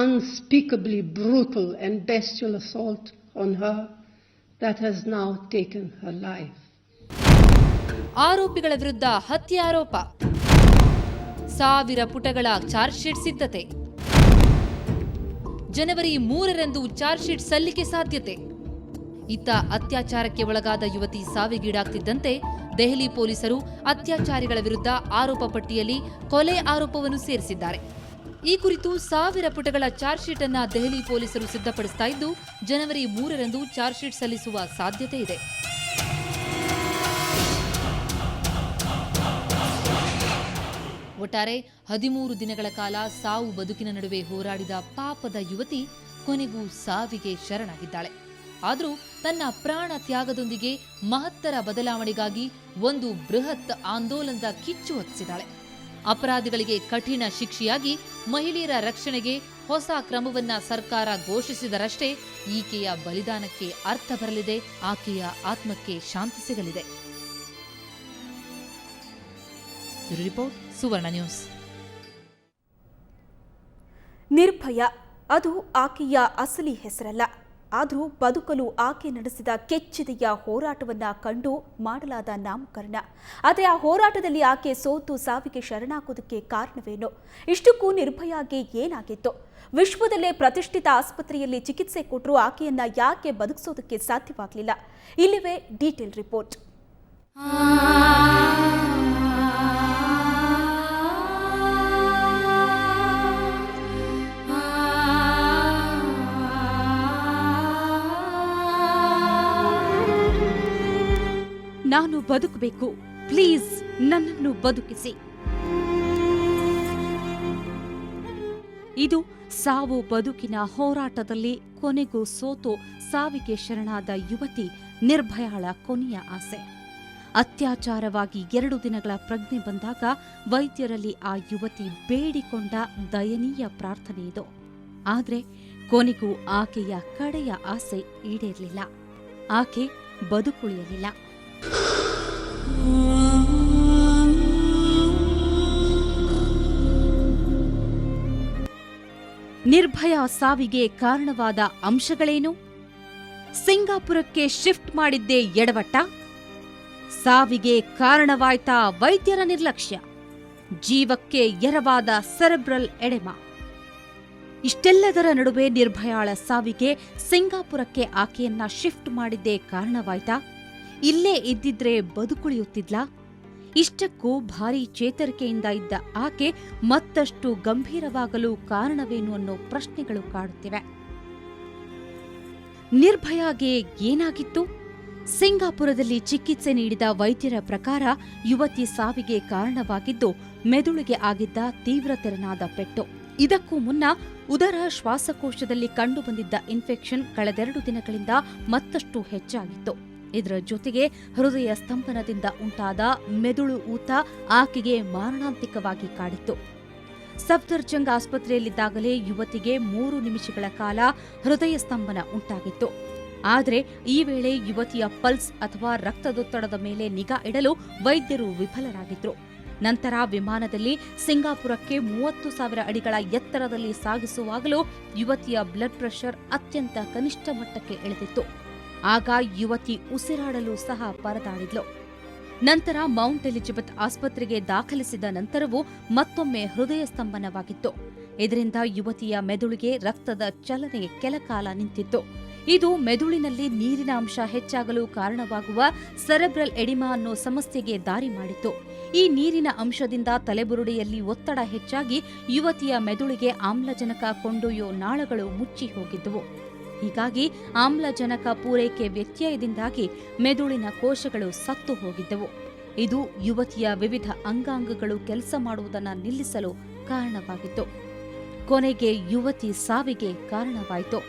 Speaker 10: unspeakably brutal and bestial assault on her that has now taken her life.
Speaker 9: ಆರೋಪಿಗಳ ವಿರುದ್ಧ ಹತ್ಯೆ ಆರೋಪ, 1000 ಪುಟಗಳ charge sheet ಸಿದ್ಧತೆ. ಜನವರಿ 3ರಂದು charge sheet ಸಲ್ಲಿಕೆ ಸಾಧ್ಯತೆ. ಇತ್ತ ಅತ್ಯಾಚಾರಕ್ಕೆ ಒಳಗಾದ ಯುವತಿ ಸಾವಿಗೀಡಾಗ್ತಿದ್ದಂತೆ ದೆಹಲಿ ಪೊಲೀಸರು ಅತ್ಯಾಚಾರಿಗಳ ವಿರುದ್ಧ ಆರೋಪ ಪಟ್ಟಿಯಲ್ಲಿ ಕೊಲೆ ಆರೋಪವನ್ನು ಸೇರಿಸಿದ್ದಾರೆ. ಈ ಕುರಿತು 1000 ಪುಟಗಳ ಚಾರ್ಜ್ ಶೀಟ್ ಅನ್ನ ದೆಹಲಿ ಪೊಲೀಸರು ಸಿದ್ಧಪಡಿಸ್ತಾ ಇದ್ದು ಜನವರಿ 3ರಂದು ಚಾರ್ಜ್ ಶೀಟ್ ಸಲ್ಲಿಸುವ ಸಾಧ್ಯತೆ ಇದೆ. ಒಟ್ಟಾರೆ 13 ದಿನಗಳ ಕಾಲ ಸಾವು ಬದುಕಿನ ನಡುವೆ ಹೋರಾಡಿದ ಪಾಪದ ಯುವತಿ ಕೊನೆಗೂ ಸಾವಿಗೆ ಶರಣಾಗಿದ್ದಾಳೆ. ಆದರೂ ತನ್ನ ಪ್ರಾಣ ತ್ಯಾಗದೊಂದಿಗೆ ಮಹತ್ತರ ಬದಲಾವಣೆಗಾಗಿ ಒಂದು ಬೃಹತ್ ಆಂದೋಲನದ ಕಿಚ್ಚು ಹೊತ್ತಿಸಿದ್ದಾಳೆ. ಅಪರಾಧಿಗಳಿಗೆ ಕಠಿಣ ಶಿಕ್ಷೆಯಾಗಿ ಮಹಿಳೆಯರ ರಕ್ಷಣೆಗೆ ಹೊಸ ಕ್ರಮವನ್ನ ಸರ್ಕಾರ ಘೋಷಿಸಿದರಷ್ಟೇ ಈಕೆಯ ಬಲಿದಾನಕ್ಕೆ ಅರ್ಥ ಬರಲಿದೆ, ಆಕೆಯ ಆತ್ಮಕ್ಕೆ ಶಾಂತಿ ಸಿಗಲಿದೆ. ರಿಪೋರ್ಟ್ ಸುವರ್ಣ ನ್ಯೂಸ್.
Speaker 8: ನಿರ್ಭಯ ಅದು ಆಕೆಯ ಅಸಲಿ ಹೆಸರಲ್ಲ. ಆದರೂ ಬದುಕಲು ಆಕೆ ನಡೆಸಿದ ಕೆಚ್ಚೆದೆಯ ಹೋರಾಟವನ್ನ ಕಂಡು ಮಾಡಲಾದ ನಾಮಕರಣ. ಆದರೆ ಆ ಹೋರಾಟದಲ್ಲಿ ಆಕೆ ಸೋತು ಸಾವಿಗೆ ಶರಣಾಗೋದಕ್ಕೆ ಕಾರಣವೇನು? ಇಷ್ಟಕ್ಕೂ ನಿರ್ಭಯಾಗೆ ಏನಾಗಿತ್ತು? ವಿಶ್ವದಲ್ಲೇ ಪ್ರತಿಷ್ಠಿತ ಆಸ್ಪತ್ರೆಯಲ್ಲಿ ಚಿಕಿತ್ಸೆ ಕೊಟ್ಟರೂ ಆಕೆಯನ್ನ ಯಾಕೆ ಬದುಕಿಸೋದಕ್ಕೆ ಸಾಧ್ಯವಾಗಲಿಲ್ಲ? ಇಲ್ಲಿವೆ ಡೀಟೇಲ್ ರಿಪೋರ್ಟ್.
Speaker 11: ನಾನು ಬದುಕಬೇಕು, ಪ್ಲೀಸ್ ನನ್ನನ್ನು ಬದುಕಿಸಿ. ಇದು ಸಾವು ಬದುಕಿನ ಹೋರಾಟದಲ್ಲಿ ಕೊನೆಗೂ ಸೋತು ಸಾವಿಗೆ ಶರಣಾದ ಯುವತಿ ನಿರ್ಭಯಾಳ ಕೊನೆಯ ಆಸೆ. ಅತ್ಯಾಚಾರವಾಗಿ 2 ದಿನಗಳ ಪ್ರಜ್ಞೆ ಬಂದಾಗ ವೈದ್ಯರಲ್ಲಿ ಆ ಯುವತಿ ಬೇಡಿಕೊಂಡ ದಯನೀಯ ಪ್ರಾರ್ಥನೆ ಇದು. ಆದರೆ ಕೊನೆಗೂ ಆಕೆಯ ಕಡೆಯ ಆಸೆ ಈಡೇರಲಿಲ್ಲ. ಆಕೆ ಬದುಕುಳಿಯಲಿಲ್ಲ. ನಿರ್ಭಯ ಸಾವಿಗೆ ಕಾರಣವಾದ ಅಂಶಗಳೇನು? ಸಿಂಗಾಪುರಕ್ಕೆ ಶಿಫ್ಟ್ ಮಾಡಿದ್ದೇ ಎಡವಟ್ಟ? ಸಾವಿಗೆ ಕಾರಣವಾಯ್ತಾ ವೈದ್ಯರ ನಿರ್ಲಕ್ಷ್ಯ? ಜೀವಕ್ಕೆ ಎರವಾದ ಸೆರೆಬ್ರಲ್ ಎಡೆಮಾ? ಇಷ್ಟೆಲ್ಲದರ ನಡುವೆ ನಿರ್ಭಯಾಳ ಸಾವಿಗೆ ಸಿಂಗಾಪುರಕ್ಕೆ ಆಕೆಯನ್ನ ಶಿಫ್ಟ್ ಮಾಡಿದ್ದೇ ಕಾರಣವಾಯ್ತಾ? ಇಲ್ಲೇ ಇದ್ದಿದ್ರೆ ಬದುಕುಳಿಯುತ್ತಿದ್ಲಾ? ಇಷ್ಟಕ್ಕೂ ಭಾರೀ ಚೇತರಿಕೆಯಿಂದ ಇದ್ದ ಆಕೆ ಮತ್ತಷ್ಟು ಗಂಭೀರವಾಗಲು ಕಾರಣವೇನು ಅನ್ನೋ ಪ್ರಶ್ನೆಗಳು ಕಾಡುತ್ತಿವೆ. ನಿರ್ಭಯಾಗೆ ಏನಾಗಿತ್ತು? ಸಿಂಗಾಪುರದಲ್ಲಿ ಚಿಕಿತ್ಸೆ ನೀಡಿದ ವೈದ್ಯರ ಪ್ರಕಾರ ಯುವತಿ ಸಾವಿಗೆ ಕಾರಣವಾಗಿದ್ದು ಮೆದುಳಿಗೆ ಆಗಿದ್ದ ತೀವ್ರ ತೆರನಾದ ಪೆಟ್ಟು. ಇದಕ್ಕೂ ಮುನ್ನ ಉದರ ಶ್ವಾಸಕೋಶದಲ್ಲಿ ಕಂಡುಬಂದಿದ್ದ ಇನ್ಫೆಕ್ಷನ್ ಕಳೆದೆರಡು ದಿನಗಳಿಂದ ಮತ್ತಷ್ಟು ಹೆಚ್ಚಾಗಿತ್ತು. ಇದರ ಜೊತೆಗೆ ಹೃದಯ ಸ್ತಂಭನದಿಂದ ಉಂಟಾದ ಮೆದುಳು ಊತ ಆಕೆಗೆ ಮಾರಣಾಂತಿಕವಾಗಿ ಕಾಡಿತ್ತು. ಸಫ್ದರ್ಜಂಗ್ ಆಸ್ಪತ್ರೆಯಲ್ಲಿದ್ದಾಗಲೇ ಯುವತಿಗೆ 3 ನಿಮಿಷಗಳ ಕಾಲ ಹೃದಯ ಸ್ತಂಭನ ಉಂಟಾಗಿತ್ತು. ಆದರೆ ಈ ವೇಳೆ ಯುವತಿಯ ಪಲ್ಸ್ ಅಥವಾ ರಕ್ತದೊತ್ತಡದ ಮೇಲೆ ನಿಗಾ ಇಡಲು ವೈದ್ಯರು ವಿಫಲರಾಗಿದ್ರು. ನಂತರ ವಿಮಾನದಲ್ಲಿ ಸಿಂಗಾಪುರಕ್ಕೆ 30,000 ಅಡಿಗಳ ಎತ್ತರದಲ್ಲಿ ಸಾಗಿಸುವಾಗಲೂ ಯುವತಿಯ ಬ್ಲಡ್ ಪ್ರೆಷರ್ ಅತ್ಯಂತ ಕನಿಷ್ಠ ಮಟ್ಟಕ್ಕೆ ಇಳಿದಿತ್ತು. ಆಗ ಯುವತಿ ಉಸಿರಾಡಲು ಸಹ ಪರದಾಡಿದ್ಲು. ನಂತರ ಮೌಂಟ್ ಎಲಿಜಬೆತ್ ಆಸ್ಪತ್ರೆಗೆ ದಾಖಲಿಸಿದ ನಂತರವೂ ಮತ್ತೊಮ್ಮೆ ಹೃದಯ ಸ್ತಂಭನವಾಗಿತ್ತು. ಇದರಿಂದ ಯುವತಿಯ ಮೆದುಳಿಗೆ ರಕ್ತದ ಚಲನೆ ಕೆಲಕಾಲ ನಿಂತಿತ್ತು. ಇದು ಮೆದುಳಿನಲ್ಲಿ ನೀರಿನ ಅಂಶ ಹೆಚ್ಚಾಗಲು ಕಾರಣವಾಗುವ ಸೆರೆಬ್ರಲ್ ಎಡಿಮಾ ಅನ್ನೋ ಸಮಸ್ಯೆಗೆ ದಾರಿ ಮಾಡಿತ್ತು. ಈ ನೀರಿನ ಅಂಶದಿಂದ ತಲೆಬುರುಡೆಯಲ್ಲಿ ಒತ್ತಡ ಹೆಚ್ಚಾಗಿ ಯುವತಿಯ ಮೆದುಳಿಗೆ ಆಮ್ಲಜನಕ ಕೊಂಡೊಯ್ಯೋ ನಾಳಗಳು ಮುಚ್ಚಿ ಹೋಗಿದ್ದವು. ಹೀಗಾಗಿ ಆಮ್ಲಜನಕ ಪೂರೈಕೆ ವ್ಯತ್ಯಯದಿಂದಾಗಿ ಮೆದುಳಿನ ಕೋಶಗಳು ಸತ್ತು ಹೋಗಿದ್ದವು. ಇದು ಯುವತಿಯ ವಿವಿಧ ಅಂಗಾಂಗಗಳು ಕೆಲಸ ಮಾಡುವುದನ್ನು ನಿಲ್ಲಿಸಲು ಕಾರಣವಾಗಿತ್ತು. ಕೊನೆಗೆ ಯುವತಿ ಸಾವಿಗೆ ಕಾರಣವಾಯಿತು.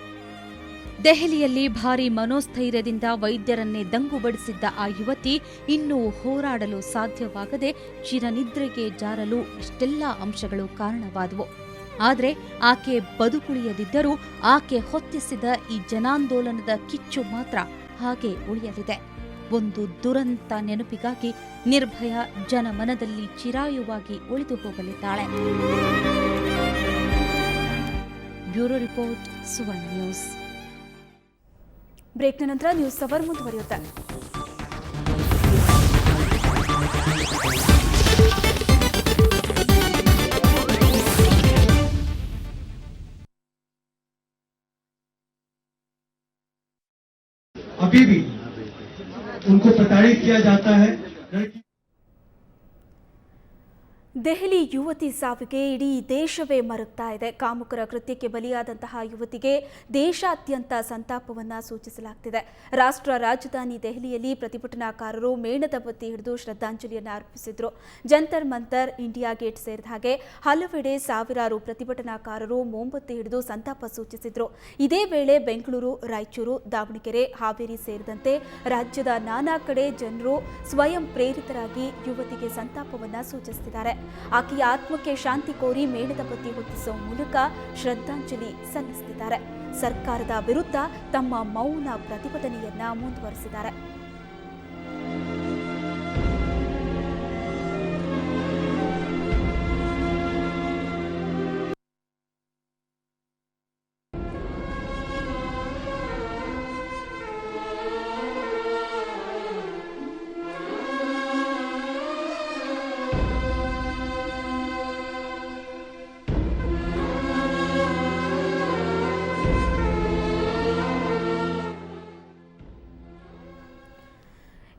Speaker 11: ದೆಹಲಿಯಲ್ಲಿ ಭಾರೀ ಮನೋಸ್ಥೈರ್ಯದಿಂದ ವೈದ್ಯರನ್ನೇ ದಂಗುಬಡಿಸಿದ್ದ ಆ ಯುವತಿ ಇನ್ನೂ ಹೋರಾಡಲು ಸಾಧ್ಯವಾಗದೆ ಚಿರನಿದ್ರೆಗೆ ಜಾರಲು ಇಷ್ಟೆಲ್ಲಾ ಅಂಶಗಳು ಕಾರಣವಾದವು. ಆದರೆ ಆಕೆ ಬದುಕುಳಿಯದಿದ್ದರೂ ಆಕೆ ಹೊತ್ತಿಸಿದ ಈ ಜನಾಂದೋಲನದ ಕಿಚ್ಚು ಮಾತ್ರ ಹಾಗೆ ಉಳಿಯಲಿದೆ. ಒಂದು ದುರಂತ ನೆನಪಿಗಾಗಿ ನಿರ್ಭಯ ಜನಮನದಲ್ಲಿ ಚಿರಾಯುವಾಗಿ ಉಳಿದು ಹೋಗಲಿದ್ದಾಳೆ. ಬ್ಯೂರೋ ರಿಪೋರ್ಟ್, ಸುವರ್ಣ ನ್ಯೂಸ್.
Speaker 8: ಬ್ರೇಕ್ನ ನಂತರ ನ್ಯೂಸ್ ಅವರ್ ಮುಂದುವರಿಯುತ್ತೆ.
Speaker 12: अभी भी उनको प्रताड़ित किया जाता है.
Speaker 8: ದೆಹಲಿ ಯುವತಿ ಸಾವಿಗೆ ಇಡೀ ದೇಶವೇ ಮರುಗ್ತಾ ಇದೆ. ಕಾಮುಕರ ಕೃತ್ಯಕ್ಕೆ ಬಲಿಯಾದಂತಹ ಯುವತಿಗೆ ದೇಶಾದ್ಯಂತ ಸಂತಾಪವನ್ನು ಸೂಚಿಸಲಾಗುತ್ತಿದೆ. ರಾಷ್ಟ್ರ ರಾಜಧಾನಿ ದೆಹಲಿಯಲ್ಲಿ ಪ್ರತಿಭಟನಾಕಾರರು ಮೇಣದ ಬತ್ತಿ ಹಿಡಿದು ಶ್ರದ್ಧಾಂಜಲಿಯನ್ನು ಅರ್ಪಿಸಿದರು. ಜಂತರ್ ಮಂತರ್, ಇಂಡಿಯಾ ಗೇಟ್ ಸೇರಿದ ಹಾಗೆ ಹಲವೆಡೆ ಸಾವಿರಾರು ಪ್ರತಿಭಟನಾಕಾರರು ಮೊಂಬತ್ತಿ ಹಿಡಿದು ಸಂತಾಪ ಸೂಚಿಸಿದರು. ಇದೇ ವೇಳೆ ಬೆಂಗಳೂರು, ರಾಯಚೂರು, ದಾವಣಗೆರೆ, ಹಾವೇರಿ ಸೇರಿದಂತೆ ರಾಜ್ಯದ ನಾನಾ ಕಡೆ ಜನರು ಸ್ವಯಂ ಪ್ರೇರಿತರಾಗಿ ಯುವತಿಗೆ ಸಂತಾಪವನ್ನು ಸೂಚಿಸುತ್ತಿದ್ದಾರೆ. ಆಕೆಯ ಆತ್ಮಕ್ಕೆ ಶಾಂತಿ ಕೋರಿ ಮೇಣದ ಬತ್ತಿ ಹೊತ್ತಿಸುವ ಮೂಲಕ ಶ್ರದ್ಧಾಂಜಲಿ ಸಲ್ಲಿಸುತ್ತಿದ್ದಾರೆ. ಸರ್ಕಾರದ ವಿರುದ್ಧ ತಮ್ಮ ಮೌನ ಪ್ರತಿಭಟನೆಯನ್ನ ಮುಂದುವರೆಸಿದ್ದಾರೆ.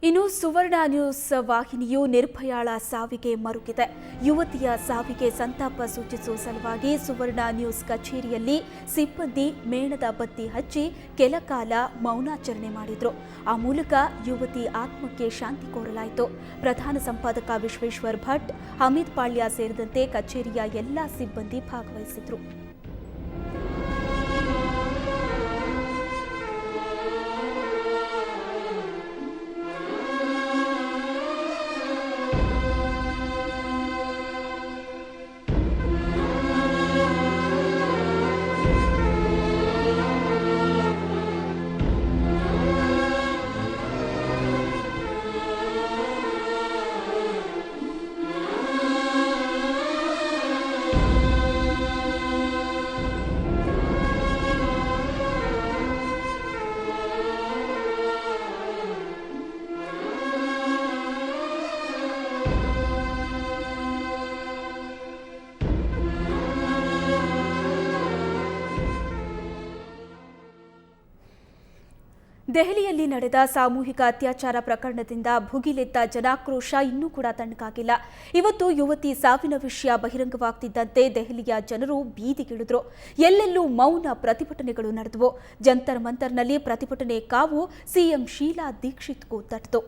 Speaker 8: ಇನ್ನು ಸುವರ್ಣ ನ್ಯೂಸ್ ವಾಹಿನಿಯು ನಿರ್ಭಯಾಳ ಸಾವಿಗೆ ಮರುಗಿದೆ. ಯುವತಿಯ ಸಾವಿಗೆ ಸಂತಾಪ ಸೂಚಿಸುವ ಸಲುವಾಗಿ ಸುವರ್ಣ ನ್ಯೂಸ್ ಕಚೇರಿಯಲ್ಲಿ ಸಿಬ್ಬಂದಿ ಮೇಣದ ಬತ್ತಿ ಹಚ್ಚಿ ಕೆಲ ಕಾಲ ಮೌನಾಚರಣೆ ಮಾಡಿದ್ರು. ಆ ಮೂಲಕ ಯುವತಿ ಆತ್ಮಕ್ಕೆ ಶಾಂತಿ ಕೋರಲಾಯಿತು. ಪ್ರಧಾನ ಸಂಪಾದಕ ವಿಶ್ವೇಶ್ವರ್ ಭಟ್, ಹಮೀದ್ ಪಾಳ್ಯ ಸೇರಿದಂತೆ ಕಚೇರಿಯ ಎಲ್ಲ ಸಿಬ್ಬಂದಿ ಭಾಗವಹಿಸಿದ್ರು. ದೆಹಲಿಯಲ್ಲಿ ನಡೆದ ಸಾಮೂಹಿಕ ಅತ್ಯಾಚಾರ ಪ್ರಕರಣದಿಂದ ಭುಗಿಲೆದ್ದ ಜನಾಕ್ರೋಶ ಇನ್ನೂ ಕೂಡ ತಣ್ಣಗಾಗಿಲ್ಲ. ಇವತ್ತು ಯುವತಿ ಸಾವಿನ ವಿಷಯ ಬಹಿರಂಗವಾಗ್ತಿದ್ದಂತೆ ದೆಹಲಿಯ ಜನರು ಬೀದಿಗಿಳಿದ್ರು. ಎಲ್ಲೆಲ್ಲೂ ಮೌನ ಪ್ರತಿಭಟನೆಗಳು ನಡೆದವು. ಜಂತರ್ ಮಂತರ್ನಲ್ಲಿ ಪ್ರತಿಭಟನೆ ಕಾವು ಸಿಎಂ ಶೀಲಾ ದೀಕ್ಷಿತ್ಗೂ ತಟ್ಟಿತು.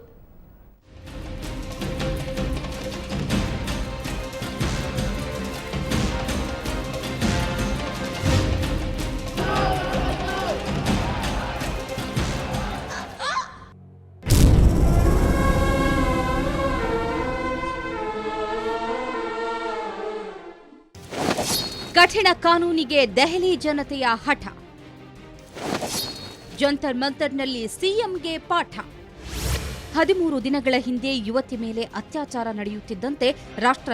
Speaker 11: ಕಠಿಣ ಕಾನೂನಿಗೆ ದೆಹಲಿ ಜನತೆಯ ಹಠ. ಜಂತರ್ ಮಂತರ್ನಲ್ಲಿ ಸಿಎಂಗೆ ಪಾಠ. 13 ದಿನಗಳ ಹಿಂದೆ ಯುವತಿ ಮೇಲೆ ಅತ್ಯಾಚಾರ ನಡೆಯುತ್ತಿದ್ದಂತೆ ರಾಷ್ಟ್ರ